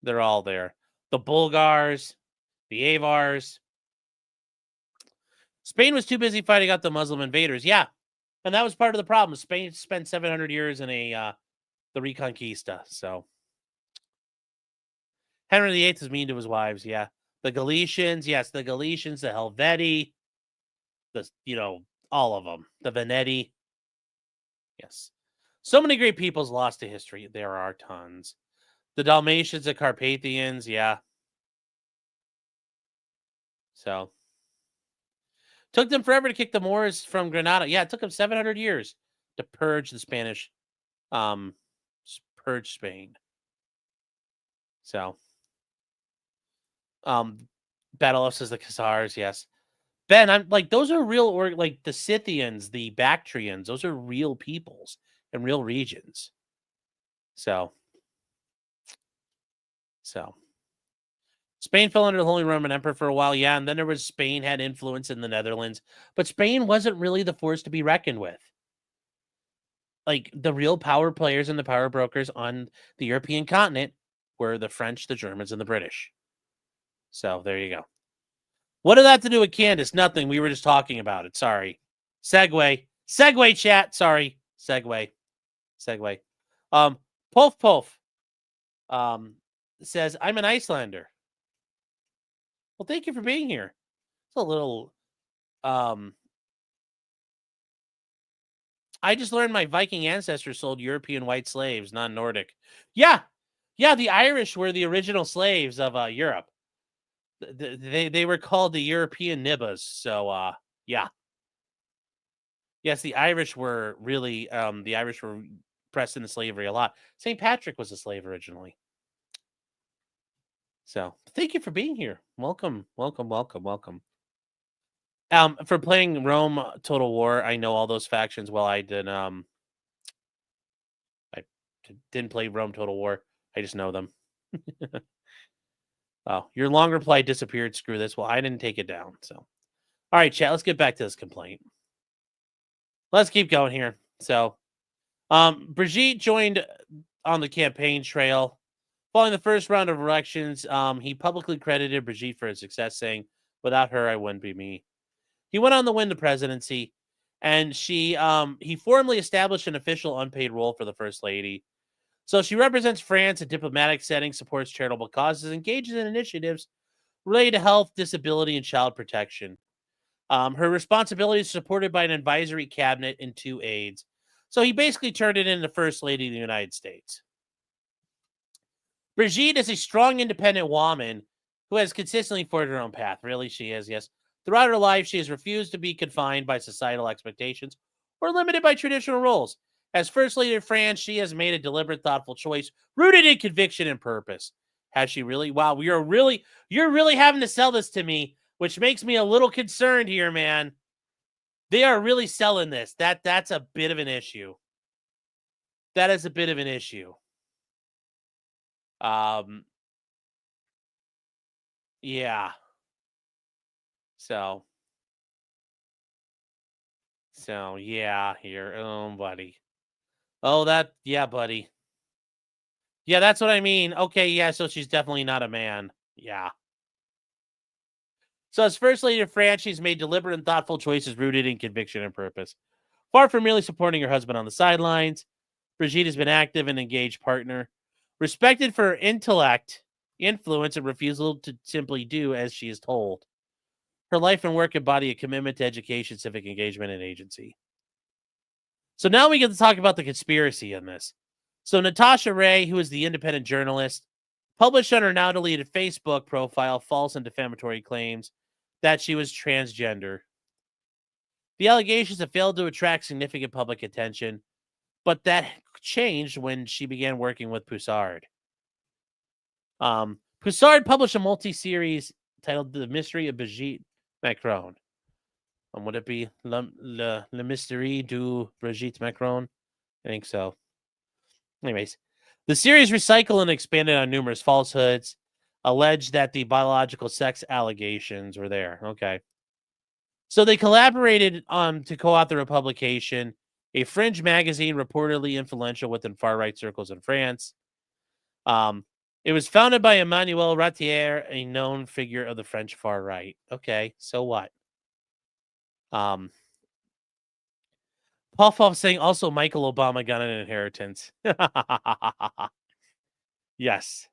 they're all there. The Bulgars, the Avars. Spain was too busy fighting out the Muslim invaders. Yeah, and that was part of the problem. Spain spent 700 years in the Reconquista. So Henry VIII was mean to his wives. Yeah, the Galicians. Yes, the Galicians, the Helvetii, all of them. The Veneti. Yes, so many great peoples lost to history. There are tons. The Dalmatians, the Carpathians. Yeah. So took them forever to kick the Moors from Granada. Yeah, it took them 700 years to purge the Spanish, purge Spain. So, Battle says the Khazars, yes. Ben, I'm like, those are real, like the Scythians, the Bactrians, those are real peoples and real regions. So. Spain fell under the Holy Roman Emperor for a while, yeah, and then there was Spain had influence in the Netherlands, but Spain wasn't really the force to be reckoned with. Like, the real power players and the power brokers on the European continent were the French, the Germans, and the British. So, there you go. What did that have to do with Candace? Nothing. We were just talking about it. Sorry. Segue, chat. Sorry. Segue. Pulf. Says, I'm an Icelander. Well, thank you for being here. It's a little, I just learned my Viking ancestors sold European white slaves, non-Nordic. Yeah, the Irish were the original slaves of Europe. They were called the European Nibbas. So, yeah. Yes, the Irish were really, pressed into slavery a lot. St. Patrick was a slave originally. So, thank you for being here. Welcome. For playing Rome Total War, I know all those factions well. I didn't play Rome Total War. I just know them. Oh, your long reply disappeared. Screw this. Well, I didn't take it down. So, all right, chat. Let's get back to this complaint. Let's keep going here. So, Brigitte joined on the campaign trail. Following the first round of elections, he publicly credited Brigitte for his success, saying, "Without her, I wouldn't be me." He went on to win the presidency, and he formally established an official unpaid role for the First Lady. So she represents France in diplomatic settings, supports charitable causes, engages in initiatives related to health, disability, and child protection. Her responsibilities are supported by an advisory cabinet and 2 aides. So he basically turned it into First Lady of the United States. Brigitte is a strong, independent woman who has consistently forged her own path. Really, she is, yes. Throughout her life, she has refused to be confined by societal expectations or limited by traditional roles. As First Lady of France, she has made a deliberate, thoughtful choice rooted in conviction and purpose. Has she really? Wow, you're really having to sell this to me, which makes me a little concerned here, man. They are really selling this. That's a bit of an issue. That is a bit of an issue. Yeah. So yeah, here. Oh, buddy. Oh, buddy. Yeah, that's what I mean. Okay, yeah, so she's definitely not a man. Yeah. So as First Lady of France, she's made deliberate and thoughtful choices rooted in conviction and purpose. Far from merely supporting her husband on the sidelines, Brigitte has been active and engaged partner, respected for her intellect, influence, and refusal to simply do as she is told. Her life and work embody a commitment to education, civic engagement, and agency. So now we get to talk about the conspiracy in this. So Natasha Ray, who is the independent journalist, published on her now deleted Facebook profile false and defamatory claims that she was transgender. The allegations have failed to attract significant public attention, but that changed when she began working with Poussard. Poussard published a multi-series titled The Mystery of Brigitte Macron. Would it be Le Mystère de Brigitte Macron? I think so. Anyways, the series recycled and expanded on numerous falsehoods, alleged that the biological sex allegations were there. Okay. So they collaborated to co-author a publication, a fringe magazine reportedly influential within far-right circles in France. It was founded by Emmanuel Ratier, a known figure of the French far right. Okay, so what? Paul Foff saying also Michael Obama got an inheritance. Yes.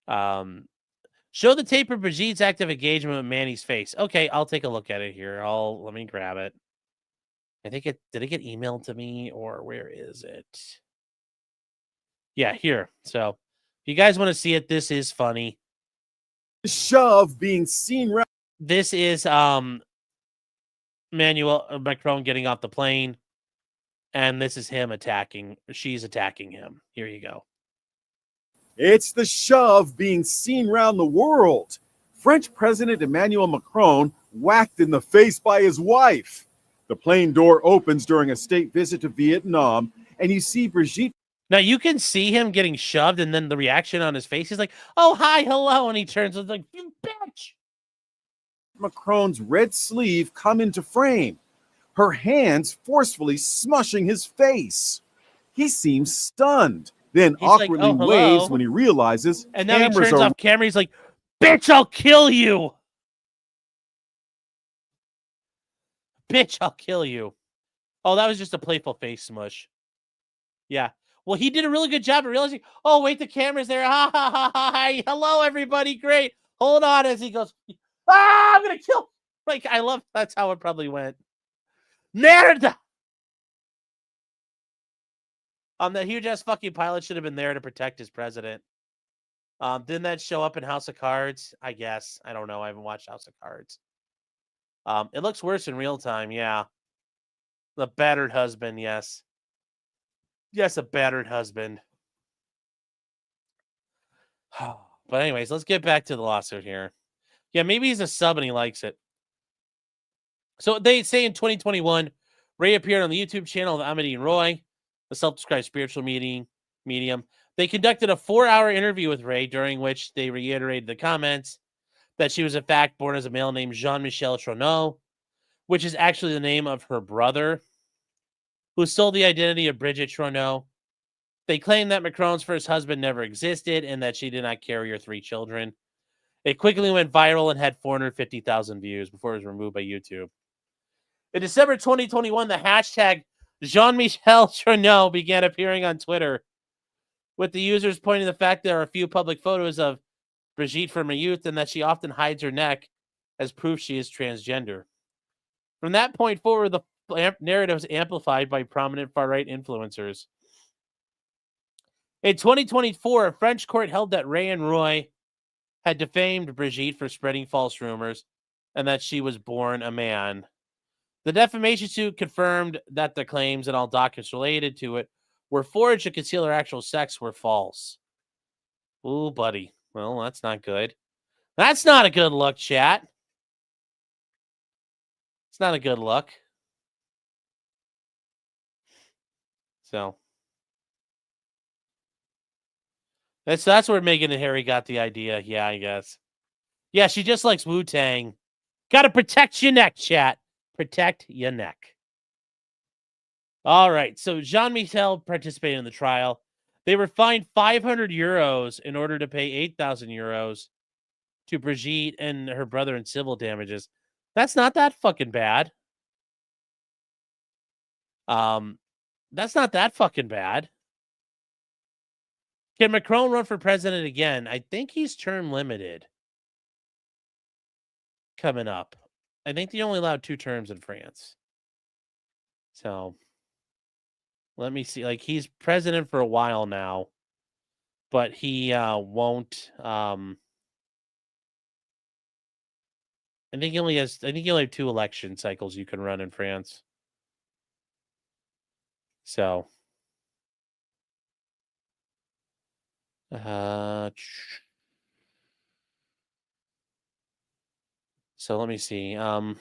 Show the tape of Brigitte's active engagement with Manny's face. Okay, I'll take a look at it here. Let me grab it. I think did it get emailed to me or where is it? Yeah, here. So if you guys want to see it, this is funny. Shove being seen. This is Emmanuel Macron getting off the plane, and this is him attacking. She's attacking him. Here you go. It's the shove being seen around the world. French President Emmanuel Macron whacked in the face by his wife. The plane door opens during a state visit to Vietnam, and you see Brigitte. Now you can see him getting shoved, and then the reaction on his face. He's like, "Oh, hi, hello," and he turns and like, "You bitch!" Macron's red sleeve come into frame, her hands forcefully smushing his face. He seems stunned, then He's like, awkwardly "Oh, hello." waves when he realizes And now he cameras turns are off camera. He's like, "Bitch, I'll kill you! Bitch, I'll kill you!" Oh, that was just a playful face smush. Yeah. Well, he did a really good job of realizing, oh, wait, the camera's there. Ha, ha, ha, ha, hi. Hello, everybody. Great. Hold on as he goes, I'm going to kill. Like, I love that's how it probably went. Merda! That huge ass fucking pilot should have been there to protect his president. Didn't that show up in House of Cards? I guess. I don't know. I haven't watched House of Cards. It looks worse in real time. Yeah. The battered husband. Yes. Yes, a battered husband. But anyways, let's get back to the lawsuit here. Yeah, maybe he's a sub and he likes it. So they say in 2021, Ray appeared on the YouTube channel of Amity and Roy, the self-described spiritual medium. They conducted a 4-hour interview with Ray, during which they reiterated the comments that she was in fact born as a male named Jean-Michel Troneau, which is actually the name of her brother, who stole the identity of Bridget Troneau. They claim that Macron's first husband never existed and that she did not carry her 3 children. It quickly went viral and had 450,000 views before it was removed by YouTube. In December 2021, the hashtag Jean-Michel Troneau began appearing on Twitter, with the users pointing to the fact there are a few public photos of Brigitte from her youth and that she often hides her neck as proof she is transgender. From that point forward, the narrative was amplified by prominent far-right influencers. In 2024, a French court held that Ray and Roy had defamed Brigitte for spreading false rumors and that she was born a man. The defamation suit confirmed that the claims and all documents related to it were forged to conceal her actual sex were false. Ooh, buddy. Well, that's not good. That's not a good look, chat. It's not a good look. So that's where Meghan and Harry got the idea. Yeah, I guess. Yeah, she just likes Wu-Tang. Gotta protect your neck, chat. Protect your neck. All right. So Jean-Michel participated in the trial. They were fined 500 euros in order to pay 8,000 euros to Brigitte and her brother in civil damages. That's not that fucking bad. That's not that fucking bad. Can Macron run for president again? I think he's term limited coming up. I think they only allowed 2 terms in France. So let me see. Like, he's president for a while now, but he won't. I think he only has. I think you only have 2 election cycles you can run in France. So, so let me see. How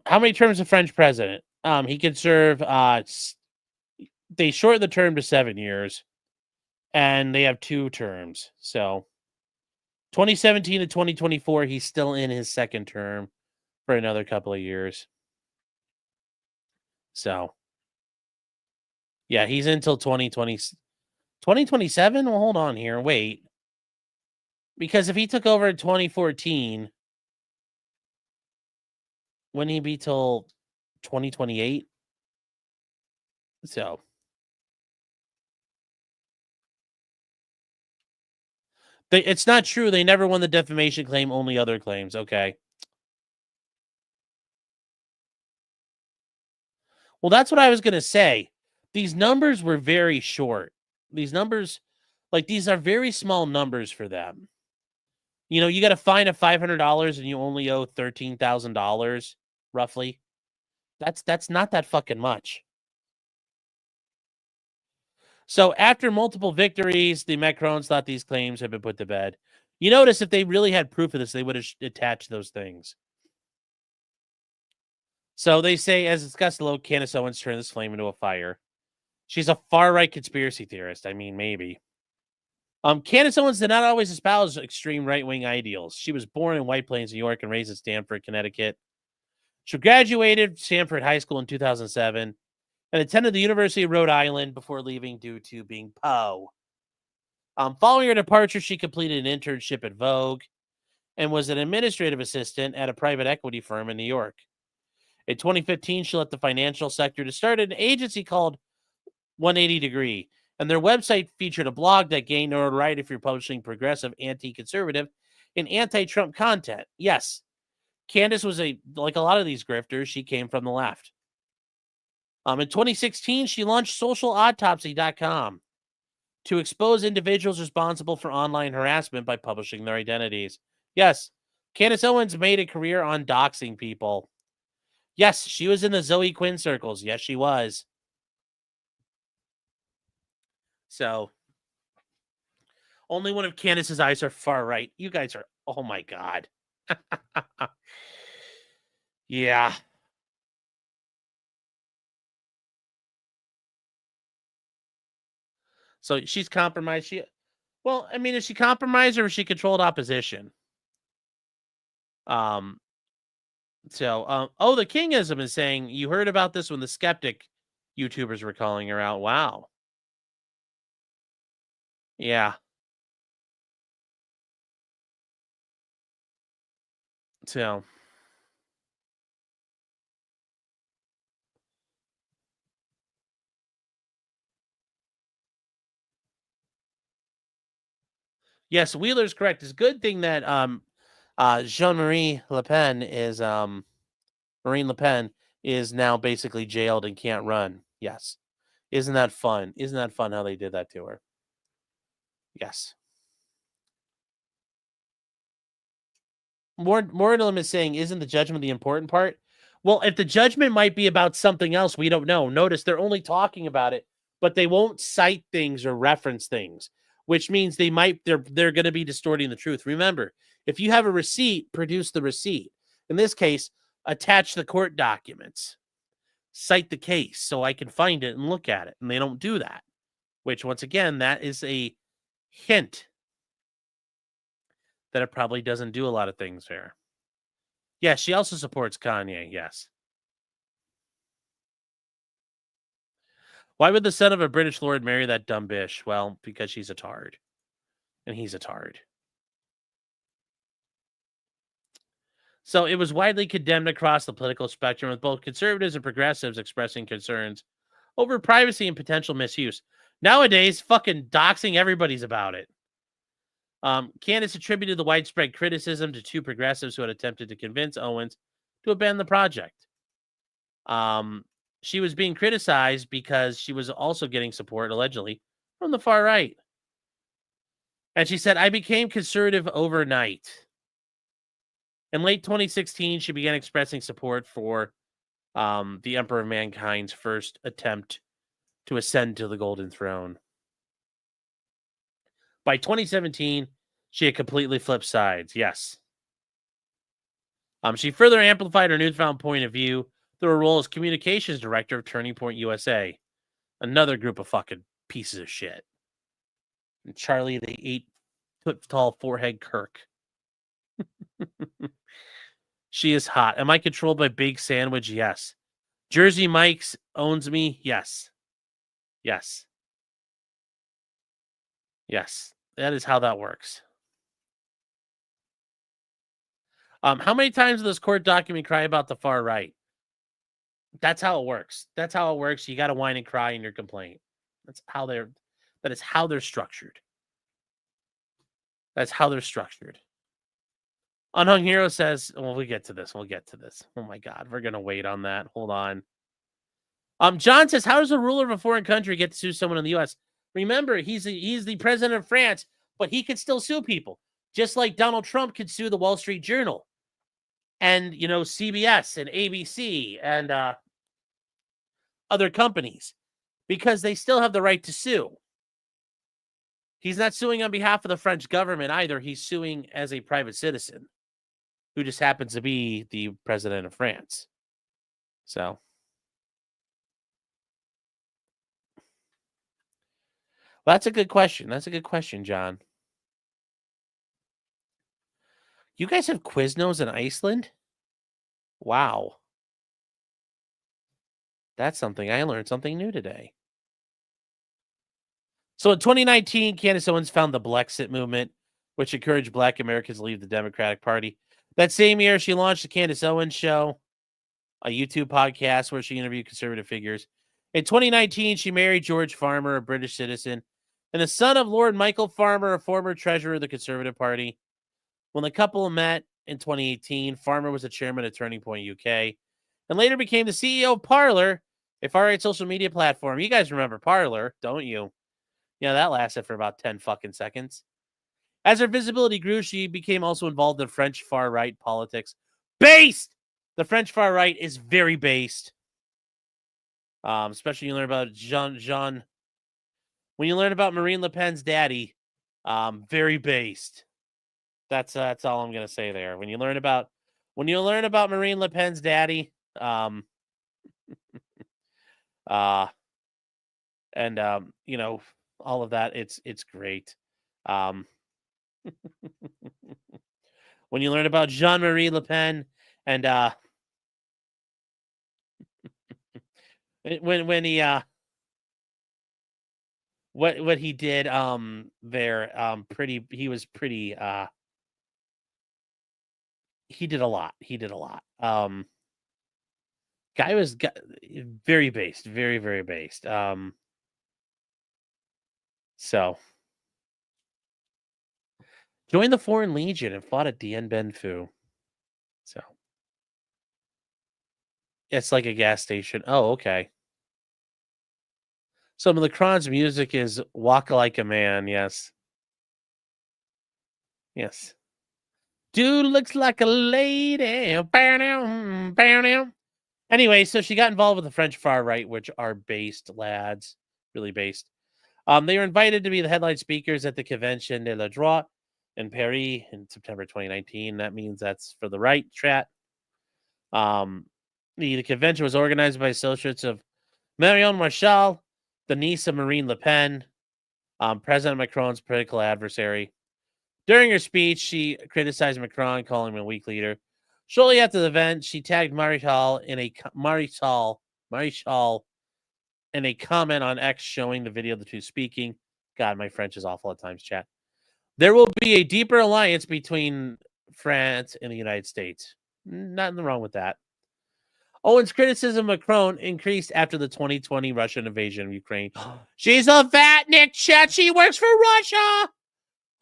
many terms a French president? He can serve. They shorten the term to 7 years, and they have 2 terms. So, 2017 to 2024, he's still in his second term. for another couple of years. So, yeah, he's until 2027? Well, hold on here. Wait. Because if he took over in 2014, wouldn't he be till 2028? So, it's not true. They never won the defamation claim, only other claims. Okay. Well, that's what I was going to say. These numbers were very short. These numbers, like, these are very small numbers for them. You know, you got a fine of $500 and you only owe $13,000, roughly. That's not that fucking much. So after multiple victories, the Macrons thought these claims had been put to bed. You notice if they really had proof of this, they would have attached those things. So they say, as discussed below, Candace Owens turned this flame into a fire. She's a far-right conspiracy theorist. I mean, maybe. Candace Owens did not always espouse extreme right-wing ideals. She was born in White Plains, New York, and raised in Stamford, Connecticut. She graduated Stamford High School in 2007 and attended the University of Rhode Island before leaving due to being POW. Following her departure, she completed an internship at Vogue and was an administrative assistant at a private equity firm in New York. In 2015, she left the financial sector to start an agency called 180 Degree, and their website featured a blog that gained notoriety for publishing progressive, anti-conservative, and anti-Trump content. Yes, Candace was like a lot of these grifters, she came from the left. In 2016, she launched socialautopsy.com to expose individuals responsible for online harassment by publishing their identities. Yes, Candace Owens made a career on doxing people. Yes, she was in the Zoe Quinn circles. Yes, she was. So, only one of Candace's eyes are far right. You guys are, oh my God. Yeah. So she's compromised. Well, I mean, is she compromised or is she controlled opposition? Oh, the Kingism is saying you heard about this when the skeptic YouTubers were calling her out. Wow. Yeah. So, yes, Wheeler's correct. It's a good thing that Jean-Marie Le Pen is Marine Le Pen is now basically jailed and can't run. Yes. Isn't that fun? Isn't that fun how they did that to her? Yes. Mortem is saying, isn't the judgment the important part? Well, if the judgment might be about something else, we don't know. Notice they're only talking about it, but they won't cite things or reference things, which means they're going to be distorting the truth. Remember, if you have a receipt, produce the receipt. In this case, attach the court documents, cite the case so I can find it and look at it. And they don't do that, which once again, that is a hint that it probably doesn't do a lot of things fair. Yeah, she also supports Kanye, yes. Why would the son of a British lord marry that dumb bitch? Well, because she's a tard. And he's a tard. So it was widely condemned across the political spectrum, with both conservatives and progressives expressing concerns over privacy and potential misuse. Nowadays, fucking doxing everybody's about it. Candace attributed the widespread criticism to two progressives who had attempted to convince Owens to abandon the project. She was being criticized because she was also getting support, allegedly, from the far right. And she said, I became conservative overnight. In late 2016, she began expressing support for the Emperor of Mankind's first attempt to ascend to the Golden Throne. By 2017, she had completely flipped sides. Yes. She further amplified her newfound point of view through her role as communications director of Turning Point USA, another group of fucking pieces of shit. And Charlie, the 8-foot tall forehead Kirk. She is hot. Am I controlled by Big Sandwich? Yes. Jersey Mike's owns me? Yes. Yes. Yes. That is how that works. How many times does this court document cry about the far right? That's how it works. That's how it works. You got to whine and cry in your complaint. That is how they're structured. That's how they're structured. Unhung Hero says, well, we'll get to this. Oh my God. We're going to wait on that. Hold on. John says, how does a ruler of a foreign country get to sue someone in the U.S.? Remember, he's the president of France, but he could still sue people. Just like Donald Trump could sue the Wall Street Journal and, CBS and ABC and other companies because they still have the right to sue. He's not suing on behalf of the French government either. He's suing as a private citizen who just happens to be the president of France. So, well, that's a good question. That's a good question, John. You guys have Quiznos in Iceland? Wow. That's something. I learned something new today. So in 2019, Candace Owens found the Blexit movement, which encouraged Black Americans to leave the Democratic Party. That same year, she launched the Candace Owens Show, a YouTube podcast where she interviewed conservative figures. In 2019, she married George Farmer, a British citizen, and the son of Lord Michael Farmer, a former treasurer of the Conservative Party. When the couple met in 2018, Farmer was the chairman of Turning Point UK and later became the CEO of Parler, a far-right social media platform. You guys remember Parler, don't you? Yeah, that lasted for about 10 fucking seconds. As her visibility grew, she became also involved in French far-right politics. Based! The French far-right is very based. Especially when you learn about Jean. When you learn about Marine Le Pen's daddy, very based. That's all I'm gonna say there. When you learn about Marine Le Pen's daddy, and all of that, it's great. When you learn about Jean-Marie Le Pen and when he what he did there he did a lot. Guy was very based, very, very based. So joined the Foreign Legion and fought at Dien Bien Phu. So it's like a gas station. Oh, okay. So Lacron's music is Walk Like a Man. Yes. Yes. Dude looks like a lady. Anyway, so she got involved with the French far right, which are based lads, really based. They were invited to be the headline speakers at the Convention de la Droite in Paris in September 2019. That means that's for the right chat. The convention was organized by associates of Marion Marchal, the niece of Marine Le Pen, President Macron's political adversary. During her speech, she criticized Macron, calling him a weak leader. Shortly after the event, she tagged Marichal in a comment on X showing the video of the two speaking. God, my French is awful at times, chat. There will be a deeper alliance between France and the United States. Nothing wrong with that. Owens' criticism of Macron increased after the 2020 Russian invasion of Ukraine. She's a vatnik, chat. She works for Russia.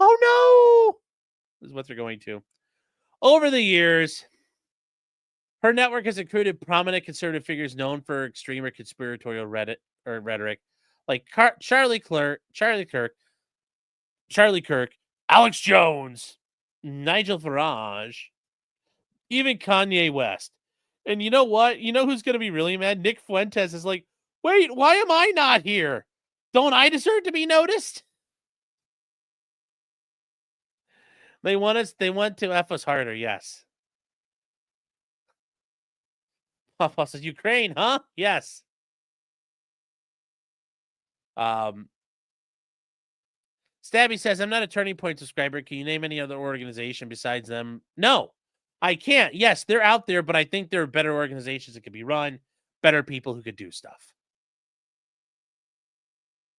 Oh, no. This is what they're going to. Over the years, her network has included prominent conservative figures known for extreme or conspiratorial rhetoric, like Charlie Kirk, Alex Jones, Nigel Farage, even Kanye West. And you know what? You know who's going to be really mad? Nick Fuentes is like, wait, why am I not here? Don't I deserve to be noticed? They want to F us harder, yes. Papa says, Ukraine, huh? Yes. Stabby says, I'm not a Turning Point subscriber. Can you name any other organization besides them? No. I can't. Yes, they're out there, but I think there are better organizations that could be run, better people who could do stuff.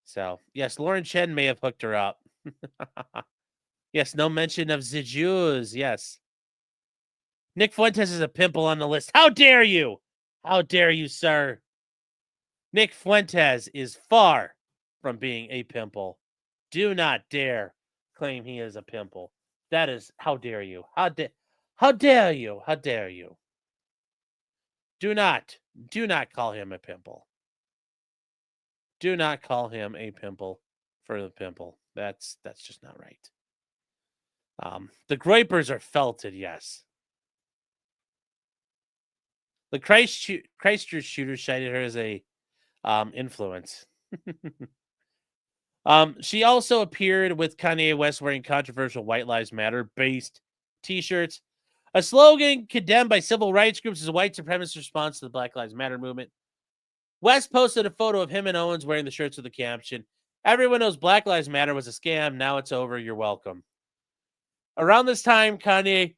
So, yes, Lauren Chen may have hooked her up. Yes, no mention of the Jews. Yes. Nick Fuentes is a pimple on the list. How dare you? How dare you, sir? Nick Fuentes is far from being a pimple. Do not dare claim he is a pimple. That is, how dare you? How dare you? How dare you? Do not call him a pimple. Do not call him a pimple for the pimple. That's just not right. The Groypers are felted, yes. The Christchurch shooter cited her as a influence. She also appeared with Kanye West wearing controversial White Lives Matter based t-shirts. A slogan condemned by civil rights groups as a white supremacist response to the Black Lives Matter movement. West posted a photo of him and Owens wearing the shirts with the caption, "Everyone knows Black Lives Matter was a scam. Now it's over. You're welcome." Around this time, Kanye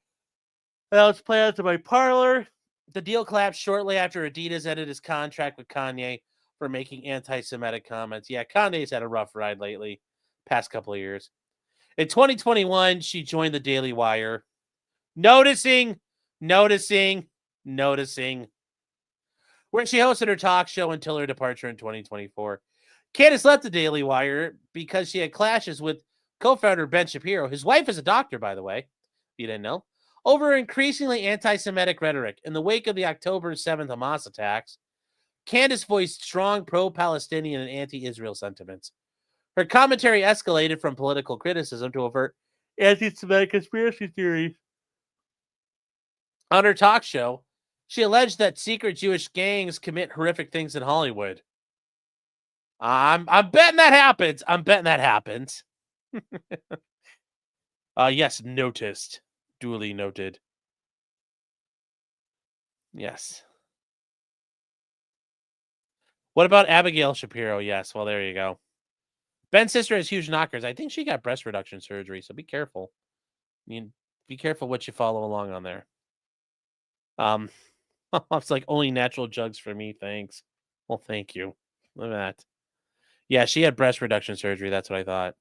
announced plans to buy Parler. The deal collapsed shortly after Adidas ended his contract with Kanye for making anti-Semitic comments. Yeah, Kanye's had a rough ride lately, past couple of years. In 2021, she joined the Daily Wire. Noticing, where she hosted her talk show until her departure in 2024. Candace left the Daily Wire because she had clashes with co-founder Ben Shapiro. His wife is a doctor, by the way, if you didn't know, over increasingly anti-Semitic rhetoric. In the wake of the October 7th Hamas attacks, Candace voiced strong pro-Palestinian and anti-Israel sentiments. Her commentary escalated from political criticism to overt anti-Semitic conspiracy theories. On her talk show, she alleged that secret Jewish gangs commit horrific things in Hollywood. I'm betting that happens. Yes, noticed. Duly noted. Yes. What about Abigail Shapiro? Yes, well, there you go. Ben's sister has huge knockers. I think she got breast reduction surgery, so be careful. Be careful what you follow along on there. It's like only natural jugs for me, thanks. Well, thank you. Look at that. Yeah, she had breast reduction surgery. That's what I thought.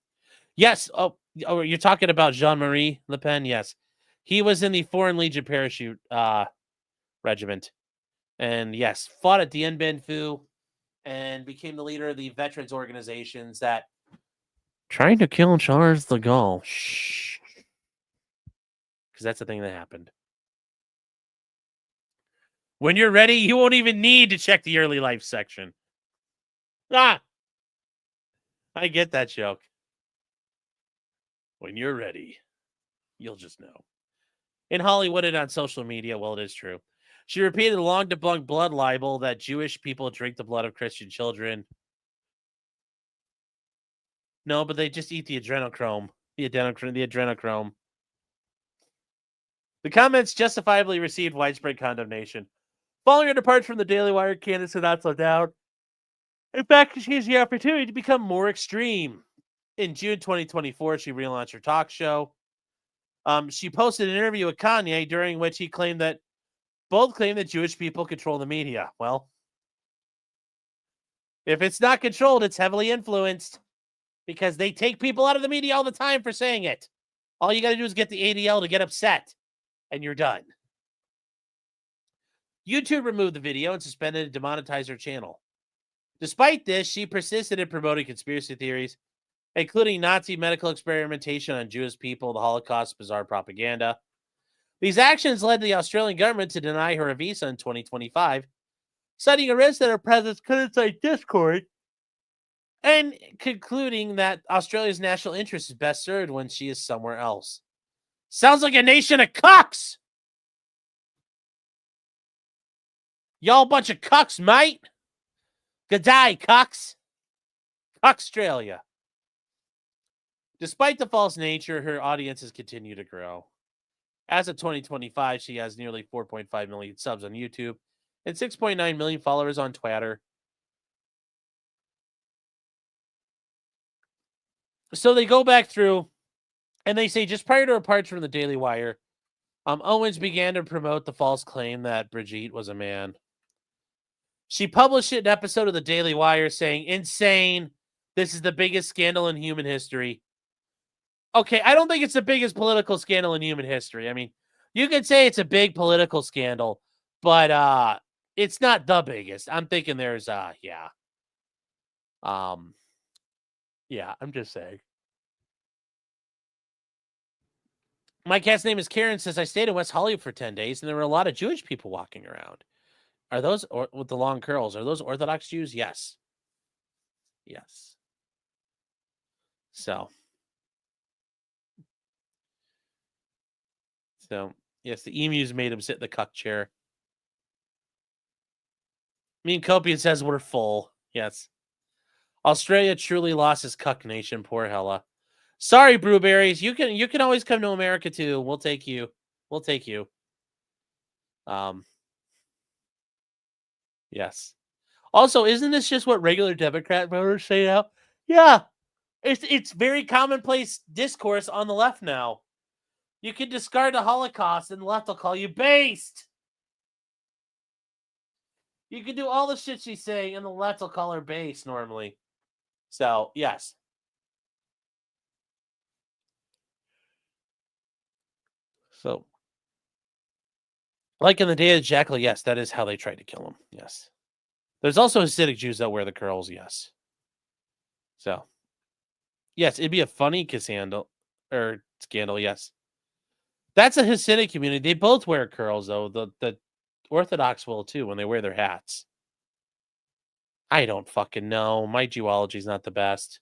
Yes. Oh, you're talking about Jean-Marie Le Pen? Yes. He was in the Foreign Legion parachute regiment. And yes, fought at Dien Bien Phu and became the leader of the veterans organizations that trying to kill Charles de Gaulle. Shh. Because that's the thing that happened. When you're ready, you won't even need to check the early life section. I get that joke. When you're ready, you'll just know. In Hollywood and on social media, well, it is true. She repeated a long debunked blood libel that Jewish people drink the blood of Christian children. No, but they just eat the adrenochrome. The adrenochrome. The comments justifiably received widespread condemnation. Following her departure from the Daily Wire, Candace did not slow down. In fact, she has the opportunity to become more extreme. In June 2024, she relaunched her talk show. She posted an interview with Kanye during which he claimed that both claim that Jewish people control the media. Well, if it's not controlled, it's heavily influenced because they take people out of the media all the time for saying it. All you got to do is get the ADL to get upset, and you're done. YouTube removed the video and suspended and demonetized her channel. Despite this, she persisted in promoting conspiracy theories, including Nazi medical experimentation on Jewish people, the Holocaust, bizarre propaganda. These actions led the Australian government to deny her a visa in 2025, citing a risk that her presence could incite discord, and concluding that Australia's national interest is best served when she is somewhere else. Sounds like a nation of cucks! Y'all bunch of cucks, mate! Good day, cucks! Australia. Despite the false nature, her audiences continue to grow. As of 2025, she has nearly 4.5 million subs on YouTube and 6.9 million followers on Twitter. So they go back through and they say just prior to her departure from the Daily Wire, Owens began to promote the false claim that Brigitte was a man. She published an episode of the Daily Wire saying, "Insane. This is the biggest scandal in human history." Okay, I don't think it's the biggest political scandal in human history. I mean, you could say it's a big political scandal, but it's not the biggest. I'm thinking there's yeah. Yeah, I'm just saying. My cat's name is Karen. Says I stayed in West Hollywood for 10 days, and there were a lot of Jewish people walking around. Are those with the long curls? Are those Orthodox Jews? Yes. Yes. So yes, the emus made him sit in the cuck chair. Me and Copian says we're full. Yes. Australia truly lost his cuck nation. Poor Hella. Sorry, Brewberries. You can always come to America too. We'll take you. We'll take you. Yes. Also, isn't this just what regular Democrat voters say now? Yeah. It's very commonplace discourse on the left now. You can discard the Holocaust and the left will call you based. You can do all the shit she's saying and the left will call her based normally. So, yes. So, like in the Day of the Jackal, yes, that is how they tried to kill him. Yes. There's also Hasidic Jews that wear the curls, yes. So, yes, it'd be a funny scandal, yes. That's a Hasidic community. They both wear curls, though. The Orthodox will, too, when they wear their hats. I don't fucking know. My geology's not the best.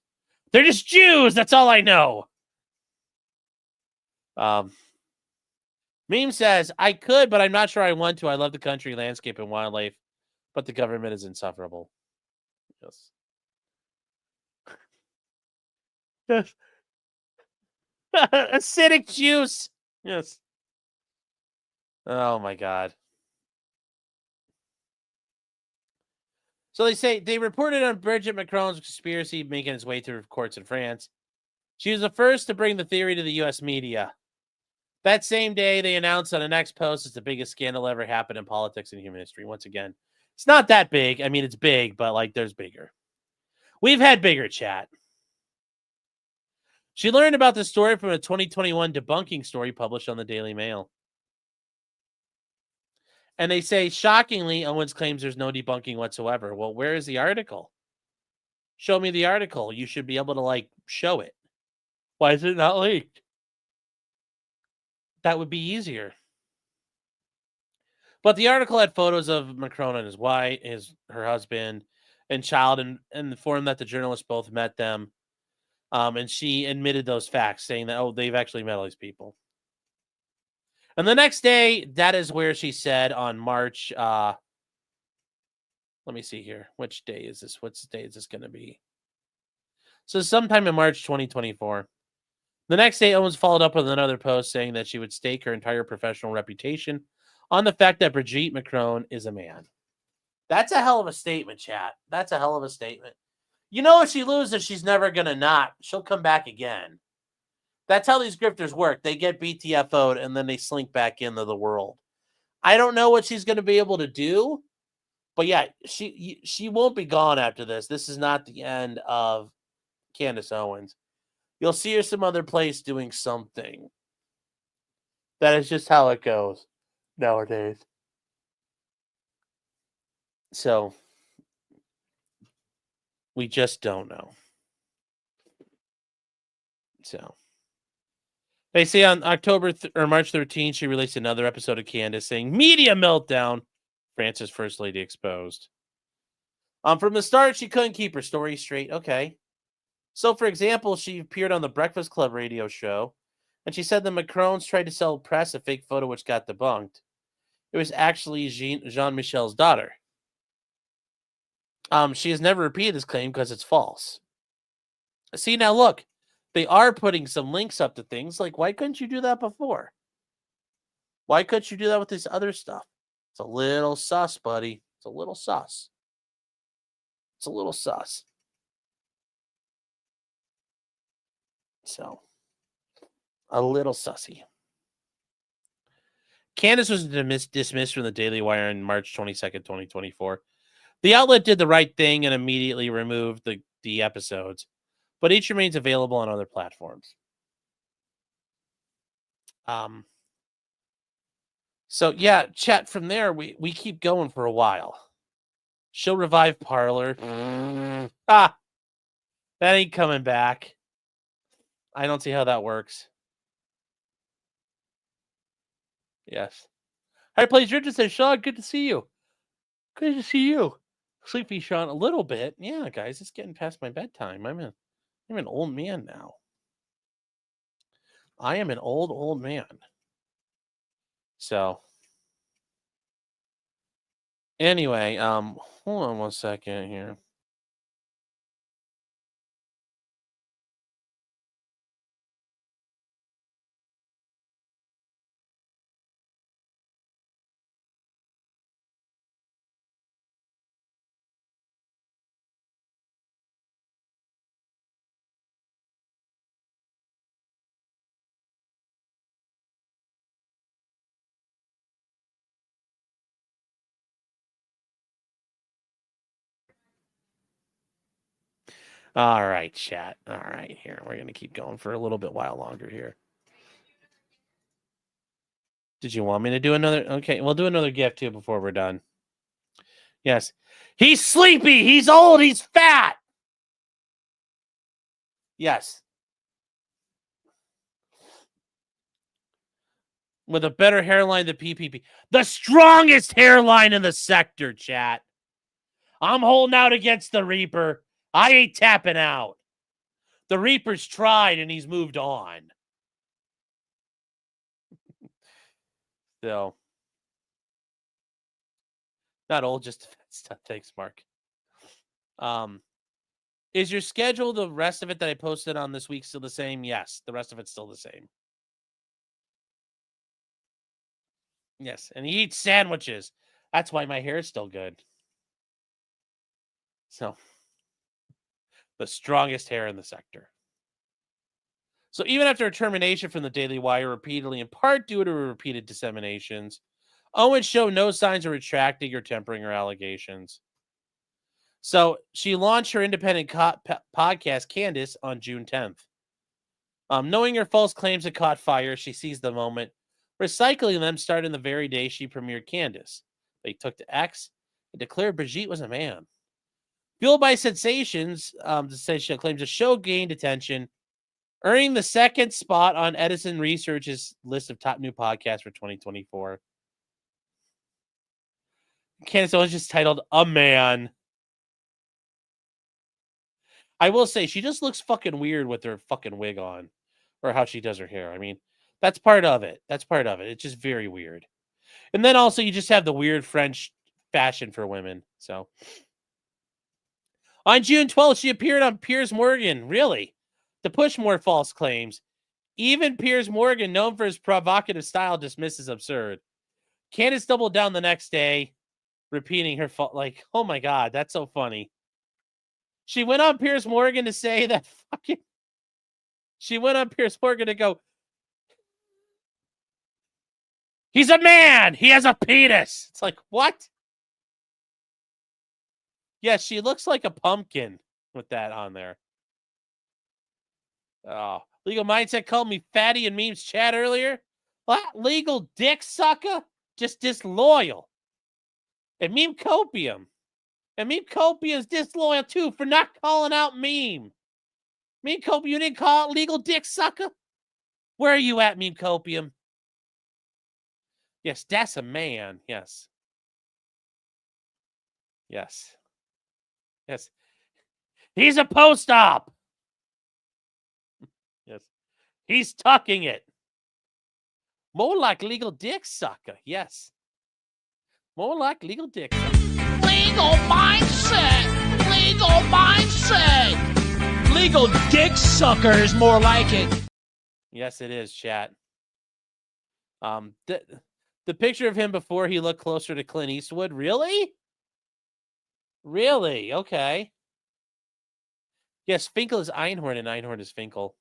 They're just Jews! That's all I know! Meme says, I could, but I'm not sure I want to. I love the country, landscape, and wildlife, but the government is insufferable. Yes. Yes. Acidic juice! Yes. Oh, my God. So they reported on Brigitte Macron's conspiracy making its way through courts in France. She was the first to bring the theory to the U.S. media. That same day, they announced on the next post it's the biggest scandal ever happened in politics in human history. Once again, it's not that big. I mean, it's big, but like there's bigger. We've had bigger, chat. She learned about the story from a 2021 debunking story published on the Daily Mail. And they say, shockingly, Owens claims there's no debunking whatsoever. Well, where is the article? Show me the article. You should be able to, show it. Why is it not leaked? That would be easier. But the article had photos of Macron and his wife, her husband, and child, and informed that the journalists both met them. And she admitted those facts, saying that, they've actually met all these people. And the next day, that is where she said on March, let me see here. Which day is this? Which day is this going to be? So sometime in March 2024. The next day, Owens followed up with another post saying that she would stake her entire professional reputation on the fact that Brigitte Macron is a man. That's a hell of a statement, chat. That's a hell of a statement. You know, if she loses, she's never going to not. She'll come back again. That's how these grifters work. They get BTFO'd and then they slink back into the world. I don't know what she's going to be able to do, but yeah, she won't be gone after this. This is not the end of Candace Owens. You'll see her some other place doing something. That is just how it goes nowadays. So, we just don't know. So, they say on March 13th, she released another episode of Candace saying, "Media meltdown. France's first lady exposed." From the start, she couldn't keep her story straight. Okay. So, for example, she appeared on the Breakfast Club radio show, and she said the Macrons tried to sell press a fake photo which got debunked. It was actually Jean-Michel's daughter. She has never repeated this claim because it's false. See, now look, they are putting some links up to things. Like, why couldn't you do that before? Why couldn't you do that with this other stuff? It's a little sus, buddy. It's a little sus. It's a little sus. So, a little sussy. Candace was dismissed from the Daily Wire on March 22nd, 2024. The outlet did the right thing and immediately removed the episodes, but each remains available on other platforms. So yeah, chat from there. We keep going for a while. She'll revive Parlor. That ain't coming back. I don't see how that works. Yes. Hi, Plays Richard says, Sean, good to see you. Good to see you. Sleepy Sean a little bit. Yeah, guys, it's getting past my bedtime. I'm an old man now. I am an old man. So anyway, hold on one second here. All right, chat. All right, here. We're going to keep going for a little bit while longer here. Did you want me to do another? Okay, we'll do another gift too before we're done. Yes. He's sleepy. He's old. He's fat. Yes. With a better hairline than PPP. The strongest hairline in the sector, chat. I'm holding out against the Reaper. I ain't tapping out. The Reaper's tried and he's moved on. So, not old, just stuff. Thanks, Mark. Is your schedule, the rest of it that I posted on this week, still the same? Yes, the rest of it's still the same. Yes, and he eats sandwiches. That's why my hair is still good. So, the strongest hair in the sector. So even after a termination from the Daily Wire repeatedly, in part due to repeated disseminations, Owens showed no signs of retracting or tempering her allegations. So she launched her independent podcast, Candace, on June 10th. Knowing her false claims had caught fire, she seized the moment, recycling them starting the very day she premiered Candace. They took to X and declared Brigitte was a man. Fueled by sensations, she claims the show gained attention, earning the second spot on Edison Research's list of top new podcasts for 2024. Candace Owens just titled A Man. I will say, she just looks fucking weird with her fucking wig on, or how she does her hair. I mean, that's part of it. That's part of it. It's just very weird. And then also, you just have the weird French fashion for women. So, on June 12th, she appeared on Piers Morgan. Really? To push more false claims. Even Piers Morgan, known for his provocative style, dismisses absurd. Candace doubled down the next day, repeating her fault. Like, oh my God, that's so funny. She went on Piers Morgan to say that fucking... She went on Piers Morgan to go, he's a man! He has a penis! It's like, what? Yeah, she looks like a pumpkin with that on there. Oh, Legal Mindset called me fatty in memes chat earlier. What? Legal dick sucker? Just disloyal. And Meme Copium. And Meme Copium's disloyal too for not calling out Meme. Meme Copium, you didn't call it legal dick sucker? Where are you at, Meme Copium? Yes, that's a man. Yes. Yes. Yes. He's a post-op. Yes. He's tucking it. More like legal dick sucker. Yes. More like legal dick sucker. Legal mindset. Legal mindset. Legal dick sucker is more like it. Yes, it is, chat. The picture of him before he looked closer to Clint Eastwood. Really? Really? Okay. Yes, Finkel is Einhorn and Einhorn is Finkel.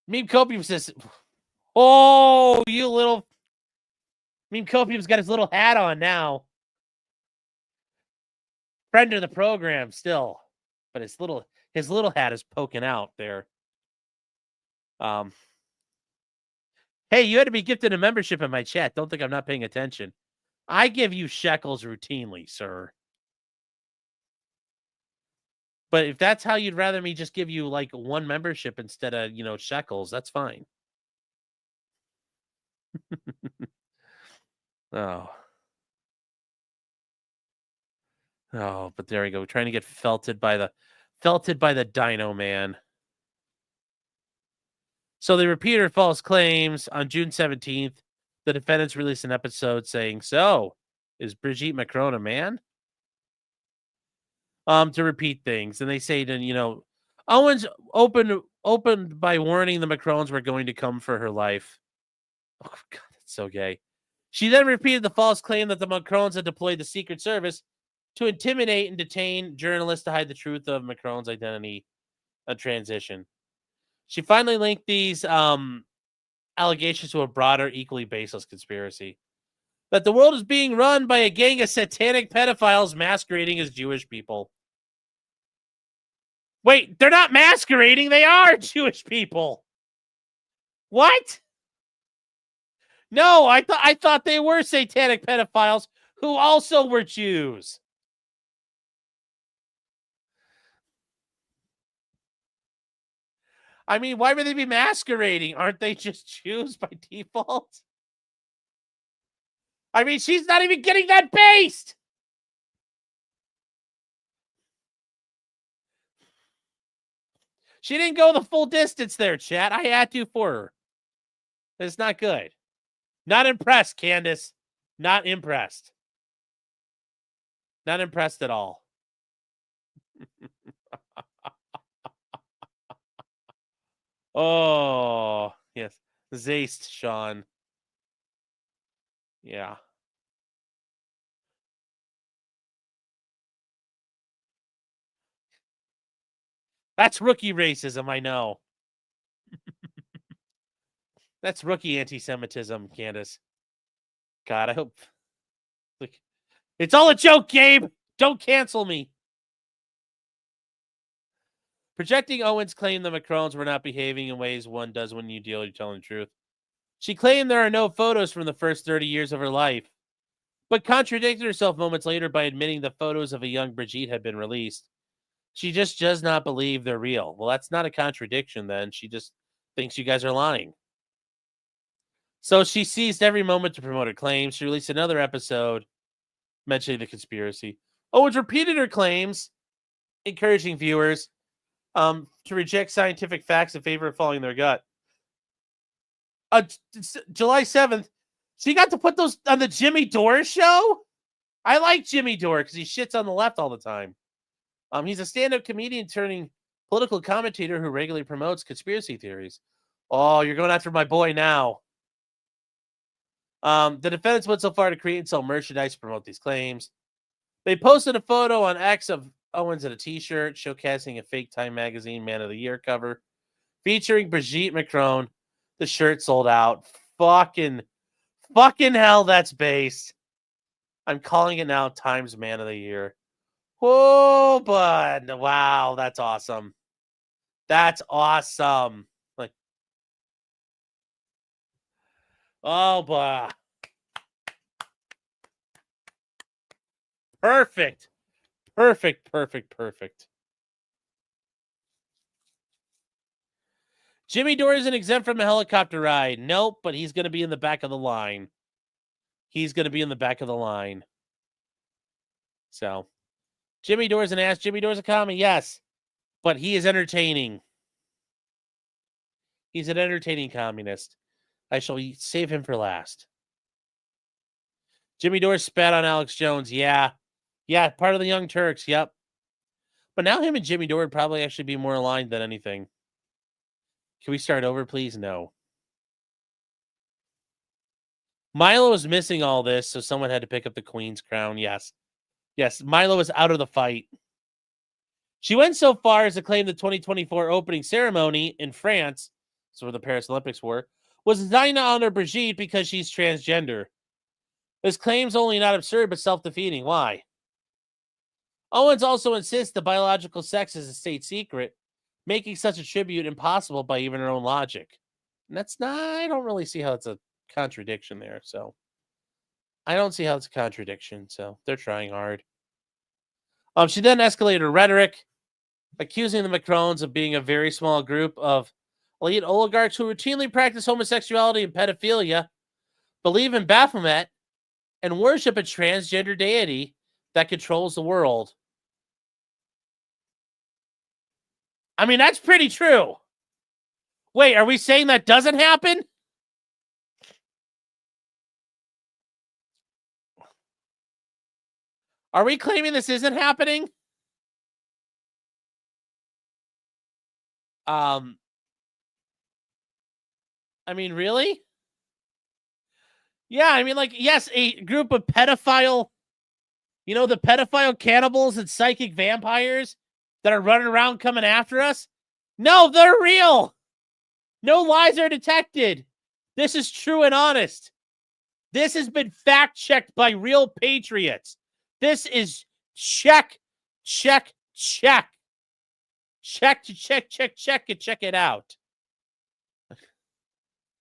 Meme Copium says, Oh, you little... Meme Copium's got his little hat on now. Friend of the program still. But his little hat is poking out there. Hey, you had to be gifted a membership in my chat. Don't think I'm not paying attention. I give you shekels routinely, sir. But if that's how you'd rather me just give you like one membership instead of, shekels, that's fine. Oh. Oh, but there we go. We're trying to get felted by the Dino Man. So they repeated false claims on June 17th. The defendants released an episode saying, "So, is Brigitte Macron a man?" To repeat things, and they say that Owens opened by warning the Macrons were going to come for her life. Oh God, that's so gay. She then repeated the false claim that the Macrons had deployed the Secret Service to intimidate and detain journalists to hide the truth of Macron's identity and transition. She finally linked these allegations to a broader, equally baseless conspiracy that the world is being run by a gang of satanic pedophiles masquerading as Jewish people. Wait, they're not masquerading. They are Jewish people. What? No, I thought they were satanic pedophiles who also were Jews. I mean, why would they be masquerading? Aren't they just Jews by default? I mean, she's not even getting that based. She didn't go the full distance there, chat. I had to for her. It's not good. Not impressed, Candace. Not impressed. Not impressed at all. Oh, yes. Zaste, Sean. Yeah. That's rookie racism, I know. That's rookie anti-Semitism, Candace. God, I hope... Like, it's all a joke, Gabe! Don't cancel me! Projecting Owens claimed the Macrons were not behaving in ways one does when you deal with telling the truth. She claimed there are no photos from the first 30 years of her life, but contradicted herself moments later by admitting the photos of a young Brigitte had been released. She just does not believe they're real. Well, that's not a contradiction then. She just thinks you guys are lying. So she seized every moment to promote her claims. She released another episode mentioning the conspiracy. Owens repeated her claims, encouraging viewers to reject scientific facts in favor of following their gut. July 7th, so you got to put those on the Jimmy Dore show? I like Jimmy Dore because he shits on the left all the time. He's a stand-up comedian turning political commentator who regularly promotes conspiracy theories. Oh, you're going after my boy now. The defendants went so far to create and sell merchandise to promote these claims. They posted a photo on X of Owens in a t-shirt showcasing a fake Time magazine Man of the Year cover featuring Brigitte Macron. The shirt sold out. Fucking hell, that's based. I'm calling it now Time's Man of the Year. Whoa, bud. Wow, that's awesome. That's awesome. Like, oh, bah. Perfect. Jimmy Dore isn't exempt from a helicopter ride. Nope, but he's going to be in the back of the line. So, Jimmy Dore's an ass. Jimmy Dore's a commie, yes. But he is entertaining. He's an entertaining communist. I shall save him for last. Jimmy Dore spat on Alex Jones. Yeah, part of the Young Turks. Yep. But now him and Jimmy Dore would probably actually be more aligned than anything. Can we start over, please? No. Milo was missing all this, so someone had to pick up the Queen's crown. Yes, Milo was out of the fight. She went so far as to claim the 2024 opening ceremony in France, so where the Paris Olympics were, was designed to honor Brigitte because she's transgender. This claim's only not absurd, but self-defeating. Why? Owens also insists the biological sex is a state secret, making such a tribute impossible by even her own logic. And that's not, I don't really see how it's a contradiction there, so. I don't see how it's a contradiction, so they're trying hard. She then escalated her rhetoric, accusing the Macrons of being a very small group of elite oligarchs who routinely practice homosexuality and pedophilia, believe in Baphomet, and worship a transgender deity that controls the world. I mean, that's pretty true. Wait, are we saying that doesn't happen? Are we claiming this isn't happening? I mean, really? Yeah, I mean, like, yes, a group of pedophile, you know, the pedophile cannibals and psychic vampires that are running around coming after us? No, they're real. No lies are detected. This is true and honest. This has been fact-checked by real patriots. This is check, check, check. Check, check it out.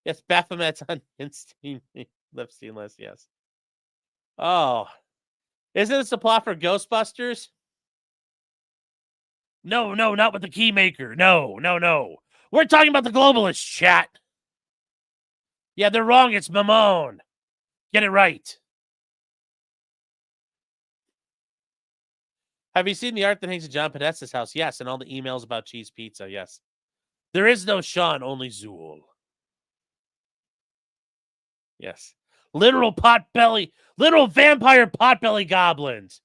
Yes, Baphomet's on Epstein list, yes. Oh. Isn't this a plot for Ghostbusters? No, not with the Keymaker. No. We're talking about the globalists, chat. Yeah, they're wrong. It's Mamone. Get it right. Have you seen the art that hangs at John Podesta's house? Yes, and all the emails about cheese pizza, yes. There is no Sean, only Zool. Yes. Literal vampire potbelly goblins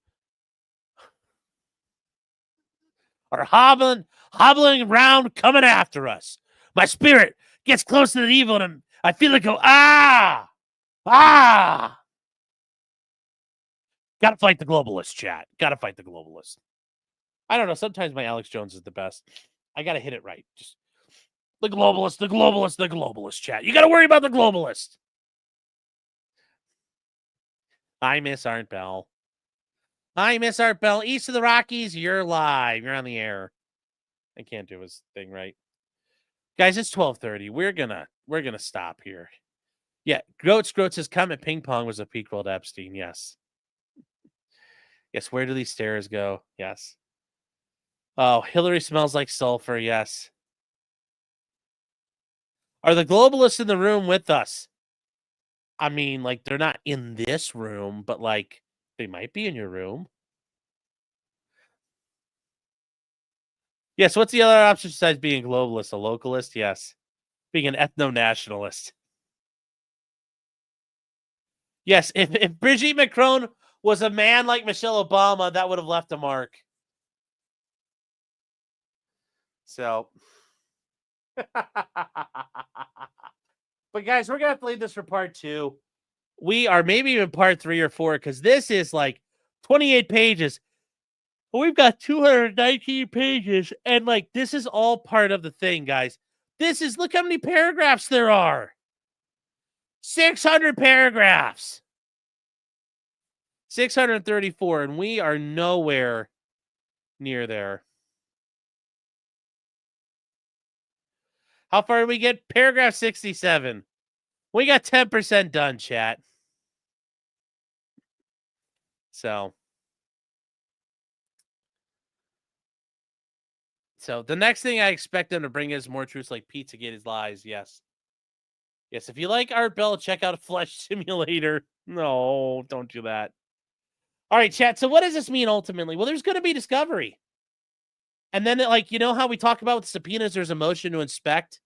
are hobbling around, coming after us. My spirit gets close to the evil, and I feel like go, ah! Gotta fight the globalists, chat. Gotta fight the globalists. I don't know. Sometimes my Alex Jones is the best. I gotta hit it right. Just the globalist, chat. You gotta worry about the globalist. Hi, Miss Art Bell. East of the Rockies, you're live. You're on the air. I can't do his thing right. Guys, it's 12:30. We're gonna stop here. Yeah, Groats says Comet Ping Pong was a prequel to Epstein. Yes. Yes, where do these stairs go? Yes. Oh, Hillary smells like sulfur. Yes. Are the globalists in the room with us? I mean, like, they're not in this room, but, like, they might be in your room. Yes, what's the other option besides being a globalist? A localist? Yes. Being an ethno-nationalist. Yes, if Brigitte Macron was a man like Michelle Obama, that would have left a mark. So. But guys, we're going to have to leave this for part 2. We are maybe even part 3 or 4, because this is like 28 pages. We've got 219 pages, and like this is all part of the thing, guys. This is, look how many paragraphs there are. 600 paragraphs. 634, and we are nowhere near there. How far did we get? Paragraph 67. We got 10% done, chat. So the next thing I expect them to bring is more truths like Pizzagate is lies. Yes. Yes, if you like Art Bell, check out Flesh Simulator. No, don't do that. All right, chat. So what does this mean ultimately? Well, there's going to be discovery. And then, like, you know how we talk about with subpoenas, there's a motion to inspect?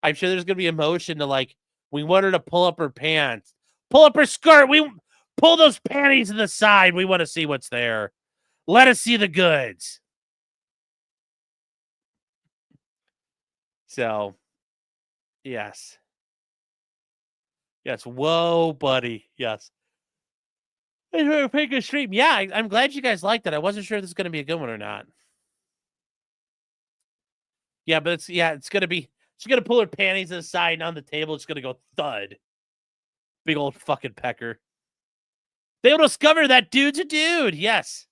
I'm sure there's going to be a motion to, like, we want her to pull up her pants. Pull up her skirt. We pull those panties to the side. We want to see what's there. Let us see the goods. So, yes. Yes. Whoa, buddy. Yes. It's a pretty good stream. Yeah, I'm glad you guys liked it. I wasn't sure if this is going to be a good one or not. Yeah, but it's going to be She's going to pull her panties aside and on the table. It's going to go thud. Big old fucking pecker. They'll discover that dude's a dude. Yes.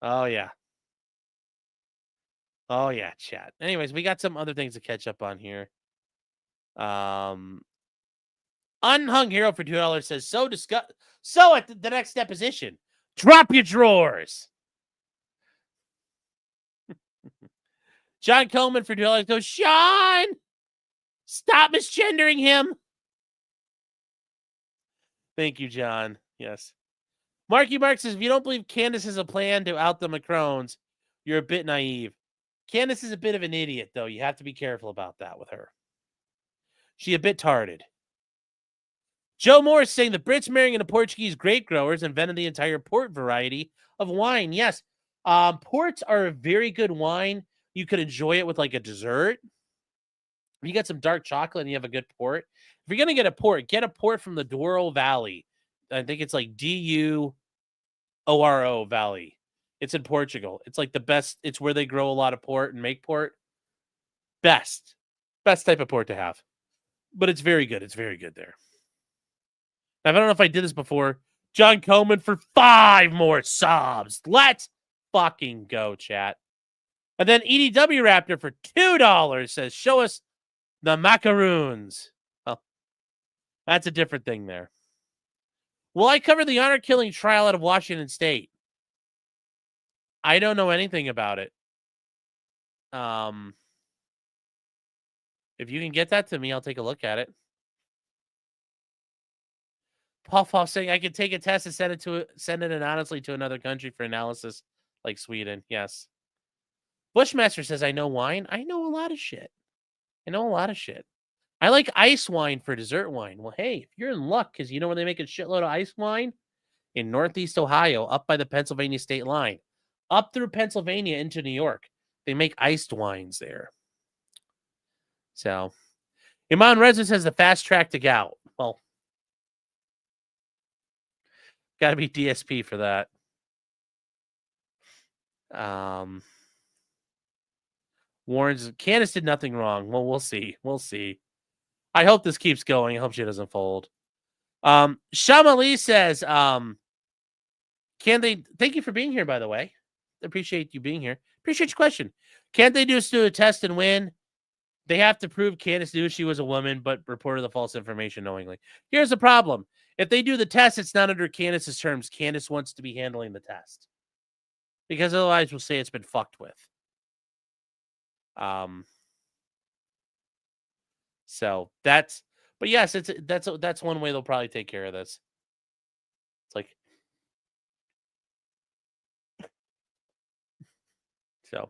Oh, yeah. Oh, yeah, chat. Anyways, we got some other things to catch up on here. Unhung Hero for $2 says, so at the next deposition, drop your drawers. John Coleman for $2 goes, Sean, stop misgendering him. Thank you, John. Yes. Marky Mark says, if you don't believe Candace has a plan to out the Macrones, you're a bit naive. Candace is a bit of an idiot, though. You have to be careful about that with her. She a bit tarded. Joe Moore is saying the Brits marrying into Portuguese grape growers invented the entire port variety of wine. Yes. Ports are a very good wine. You could enjoy it with like a dessert. If you got some dark chocolate and you have a good port, if you're going to get a port from the Douro Valley. I think it's like Douro Valley. It's in Portugal. It's like the best. It's where they grow a lot of port and make port. Best type of port to have. But it's very good. It's very good there. Now, I don't know if I did this before. John Coleman for 5 more subs. Let's fucking go, chat. And then EDW Raptor for $2 says, show us the macaroons. Well, that's a different thing there. Will I cover the honor killing trial out of Washington State? I don't know anything about it. If you can get that to me, I'll take a look at it. Paul saying I could take a test and send it anonymously to another country for analysis, like Sweden. Yes. Bushmaster says I know wine. I know a lot of shit. I like ice wine for dessert wine. Well, hey, if you're in luck, because you know where they make a shitload of ice wine? In Northeast Ohio, up by the Pennsylvania state line. Up through Pennsylvania into New York. They make iced wines there. So, Iman Reza says the fast track to gout. Well, got to be DSP for that. Warren's Candace did nothing wrong. Well, we'll see. I hope this keeps going. I hope she doesn't fold. Shamali says, thank you for being here, by the way. Appreciate you being here. Appreciate your question. Can't they just do a test and win? They have to prove Candace knew she was a woman, but reported the false information knowingly. Here's the problem. If they do the test, it's not under Candace's terms. Candace wants to be handling the test. Because otherwise we'll say it's been fucked with. So but yes, that's one way they'll probably take care of this. It's like, so.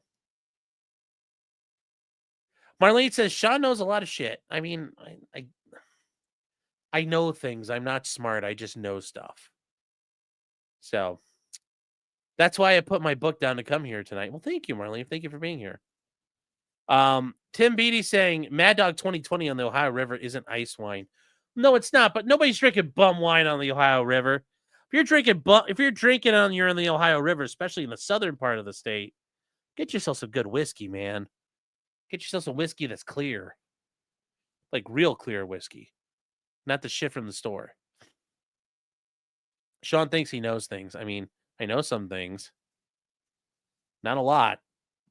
Marlene says Sean knows a lot of shit. I mean, I know things. I'm not smart. I just know stuff. So that's why I put my book down to come here tonight. Well, thank you, Marlene. Thank you for being here. Tim Beatty saying Mad Dog 2020 on the Ohio River isn't ice wine. No, it's not. But nobody's drinking bum wine on the Ohio River. If you're drinking you're in the Ohio River, especially in the southern part of the state, get yourself some good whiskey, man. Get yourself some whiskey that's clear, like real clear whiskey, not the shit from the store. Sean thinks he knows things. I mean, I know some things, not a lot,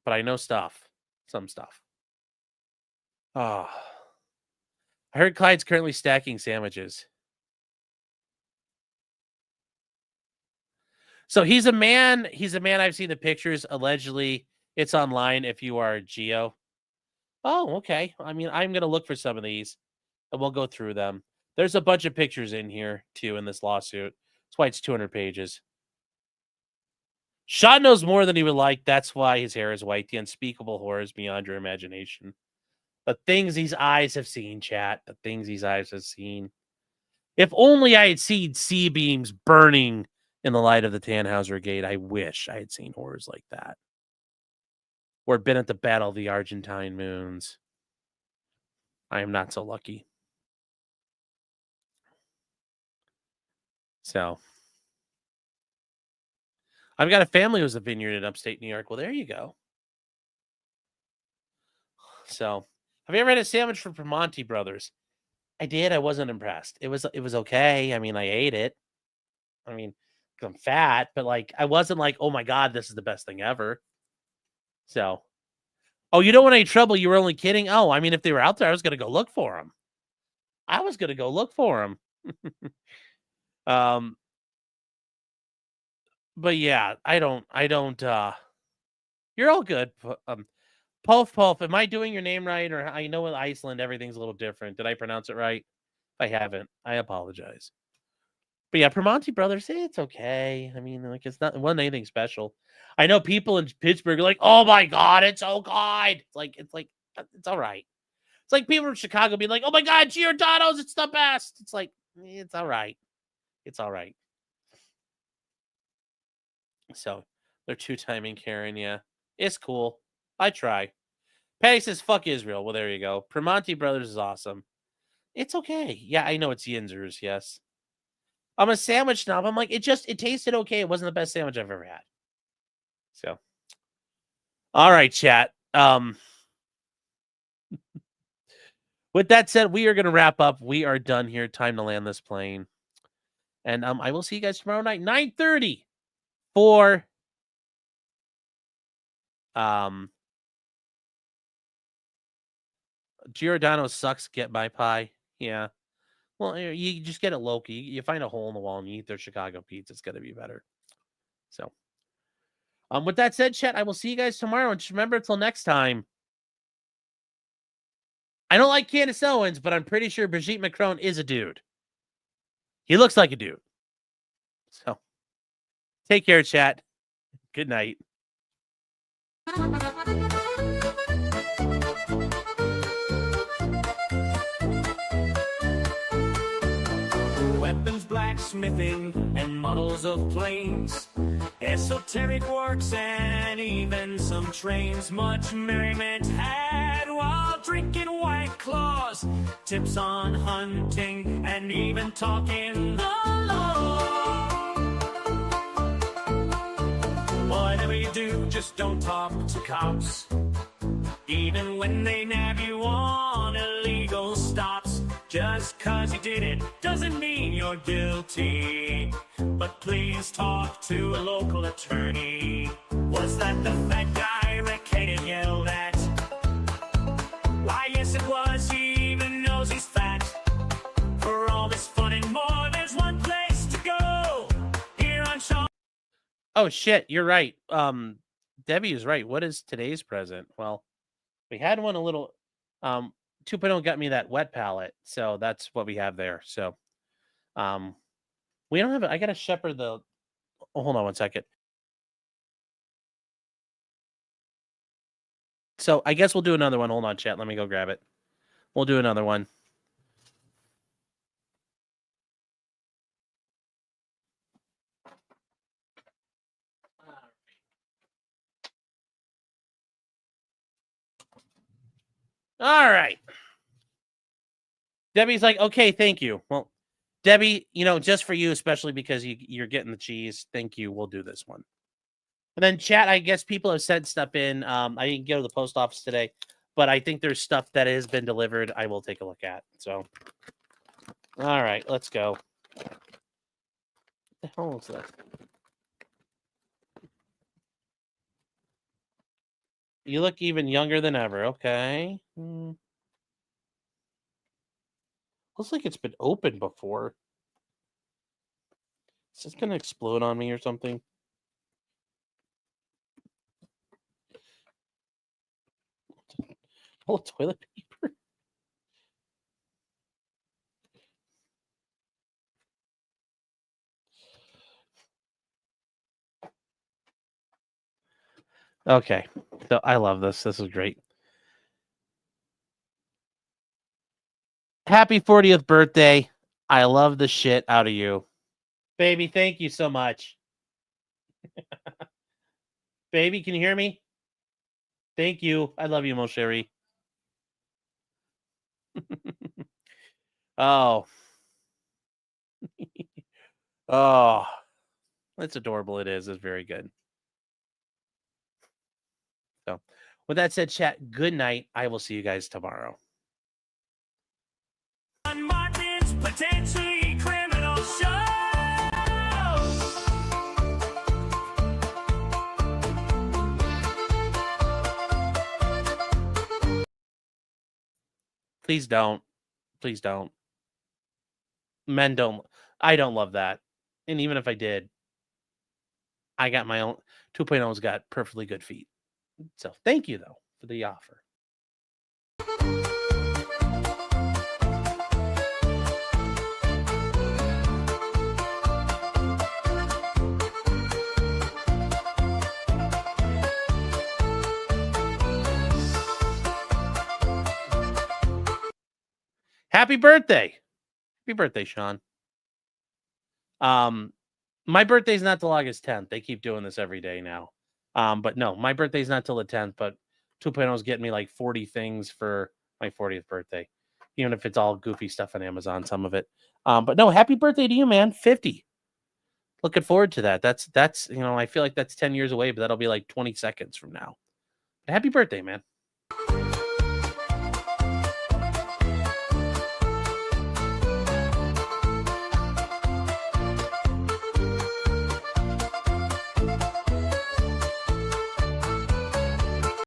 but I know stuff. Some stuff. Oh, I heard Clyde's currently stacking sandwiches. So he's a man. I've seen the pictures. Allegedly, it's online if you are Geo. Oh, okay. I mean, I'm going to look for some of these and we'll go through them. There's a bunch of pictures in here, too, in this lawsuit. That's why it's 200 pages. Sean knows more than he would like. That's why his hair is white. The unspeakable horrors beyond your imagination. The things these eyes have seen, chat. The things these eyes have seen. If only I had seen C-beams burning in the light of the Tannhauser Gate. I wish I had seen horrors like that. Or been at the Battle of the Argentine Moons. I am not so lucky. So, I've got a family who's a vineyard in upstate New York. Well, there you go. So, have you ever had a sandwich from Primanti Brothers? I did. I wasn't impressed. It was okay. I mean, I ate it. I mean, 'cause I'm fat, but like, I wasn't like, oh my God, this is the best thing ever. So, oh, you don't want any trouble. You were only kidding. Oh, I mean, if they were out there, I was going to go look for them. But yeah, I don't, you're all good. Pulf, am I doing your name right? Or I know in Iceland, everything's a little different. Did I pronounce it right? If I haven't, I apologize. But yeah, Primanti Brothers, it's okay. I mean, like, it wasn't anything special. I know people in Pittsburgh are like, oh my God, it's so good. It's all right. It's like people from Chicago being like, oh my God, Giordano's, it's the best. It's like, it's all right. It's all right. So they're two-timing Karen, yeah. It's cool. I try. Patty says, fuck Israel. Well, there you go. Primanti Brothers is awesome. It's okay. Yeah, I know it's Yinzers, yes. I'm a sandwich snob. I'm like, it tasted okay. It wasn't the best sandwich I've ever had. So, all right, chat. With that said, we are going to wrap up. We are done here. Time to land this plane. And I will see you guys tomorrow night, 9:30 for Giordano sucks. Get my pie. Yeah. Well, you just get it local. You find a hole in the wall and you eat their Chicago pizza. It's going to be better. So, with that said, chat, I will see you guys tomorrow. And just remember, until next time, I don't like Candace Owens, but I'm pretty sure Brigitte Macron is a dude. He looks like a dude. So, take care, chat. Good night. Weapons, blacksmithing, and models of planes, esoteric works, and even some trains. Much merriment had while drinking White Claws, tips on hunting, and even talking the law. Whatever you do, just don't talk to cops, even when they nab you on illegal stops. Just 'cause you did it doesn't mean you're guilty, but please talk to a local attorney. Was that the fat guy that Kaden yelled at? Why, yes it was, he even knows he's fat. For all this fun and more, there's one place to go, here on Shaw. Oh, shit, you're right. Debbie is right. What is today's present? Well, we had one a little... 2.0 got me that wet palette, so that's what we have there. So, we don't have it. I gotta shepherd the. Oh, hold on one second. So I guess we'll do another one. Hold on, chat. Let me go grab it. We'll do another one. All right. Debbie's like, okay, thank you. Well, Debbie, just for you, especially because you're getting the cheese. Thank you. We'll do this one. And then chat, I guess people have sent stuff in. I didn't go to the post office today, but I think there's stuff that has been delivered. I will take a look at. So, all right, let's go. What the hell is that? You look even younger than ever. Okay. Looks like it's been open before. Is this going to explode on me or something? Oh, toilet paper. Okay. So I love this. This is great. Happy 40th birthday. I love the shit out of you. Baby, thank you so much. Baby, can you hear me? Thank you. I love you, Mosheri. Oh. Oh. It's adorable. It is. It's very good. So, With that said, chat, good night. I will see you guys tomorrow. Martin's potentially criminal show. Please don't. Please don't. Men don't. I don't love that. And even if I did, I got my own 2.0's got perfectly good feet. So thank you though for the offer. Happy birthday. Happy birthday, Sean. My birthday's not till August 10th. They keep doing this every day now. But no, my birthday's not till the 10th, but 2.0's getting me like 40 things for my 40th birthday. Even if it's all goofy stuff on Amazon, some of it. But no, happy birthday to you, man. 50. Looking forward to that. That's I feel like that's 10 years away, but that'll be like 20 seconds from now. But happy birthday, man.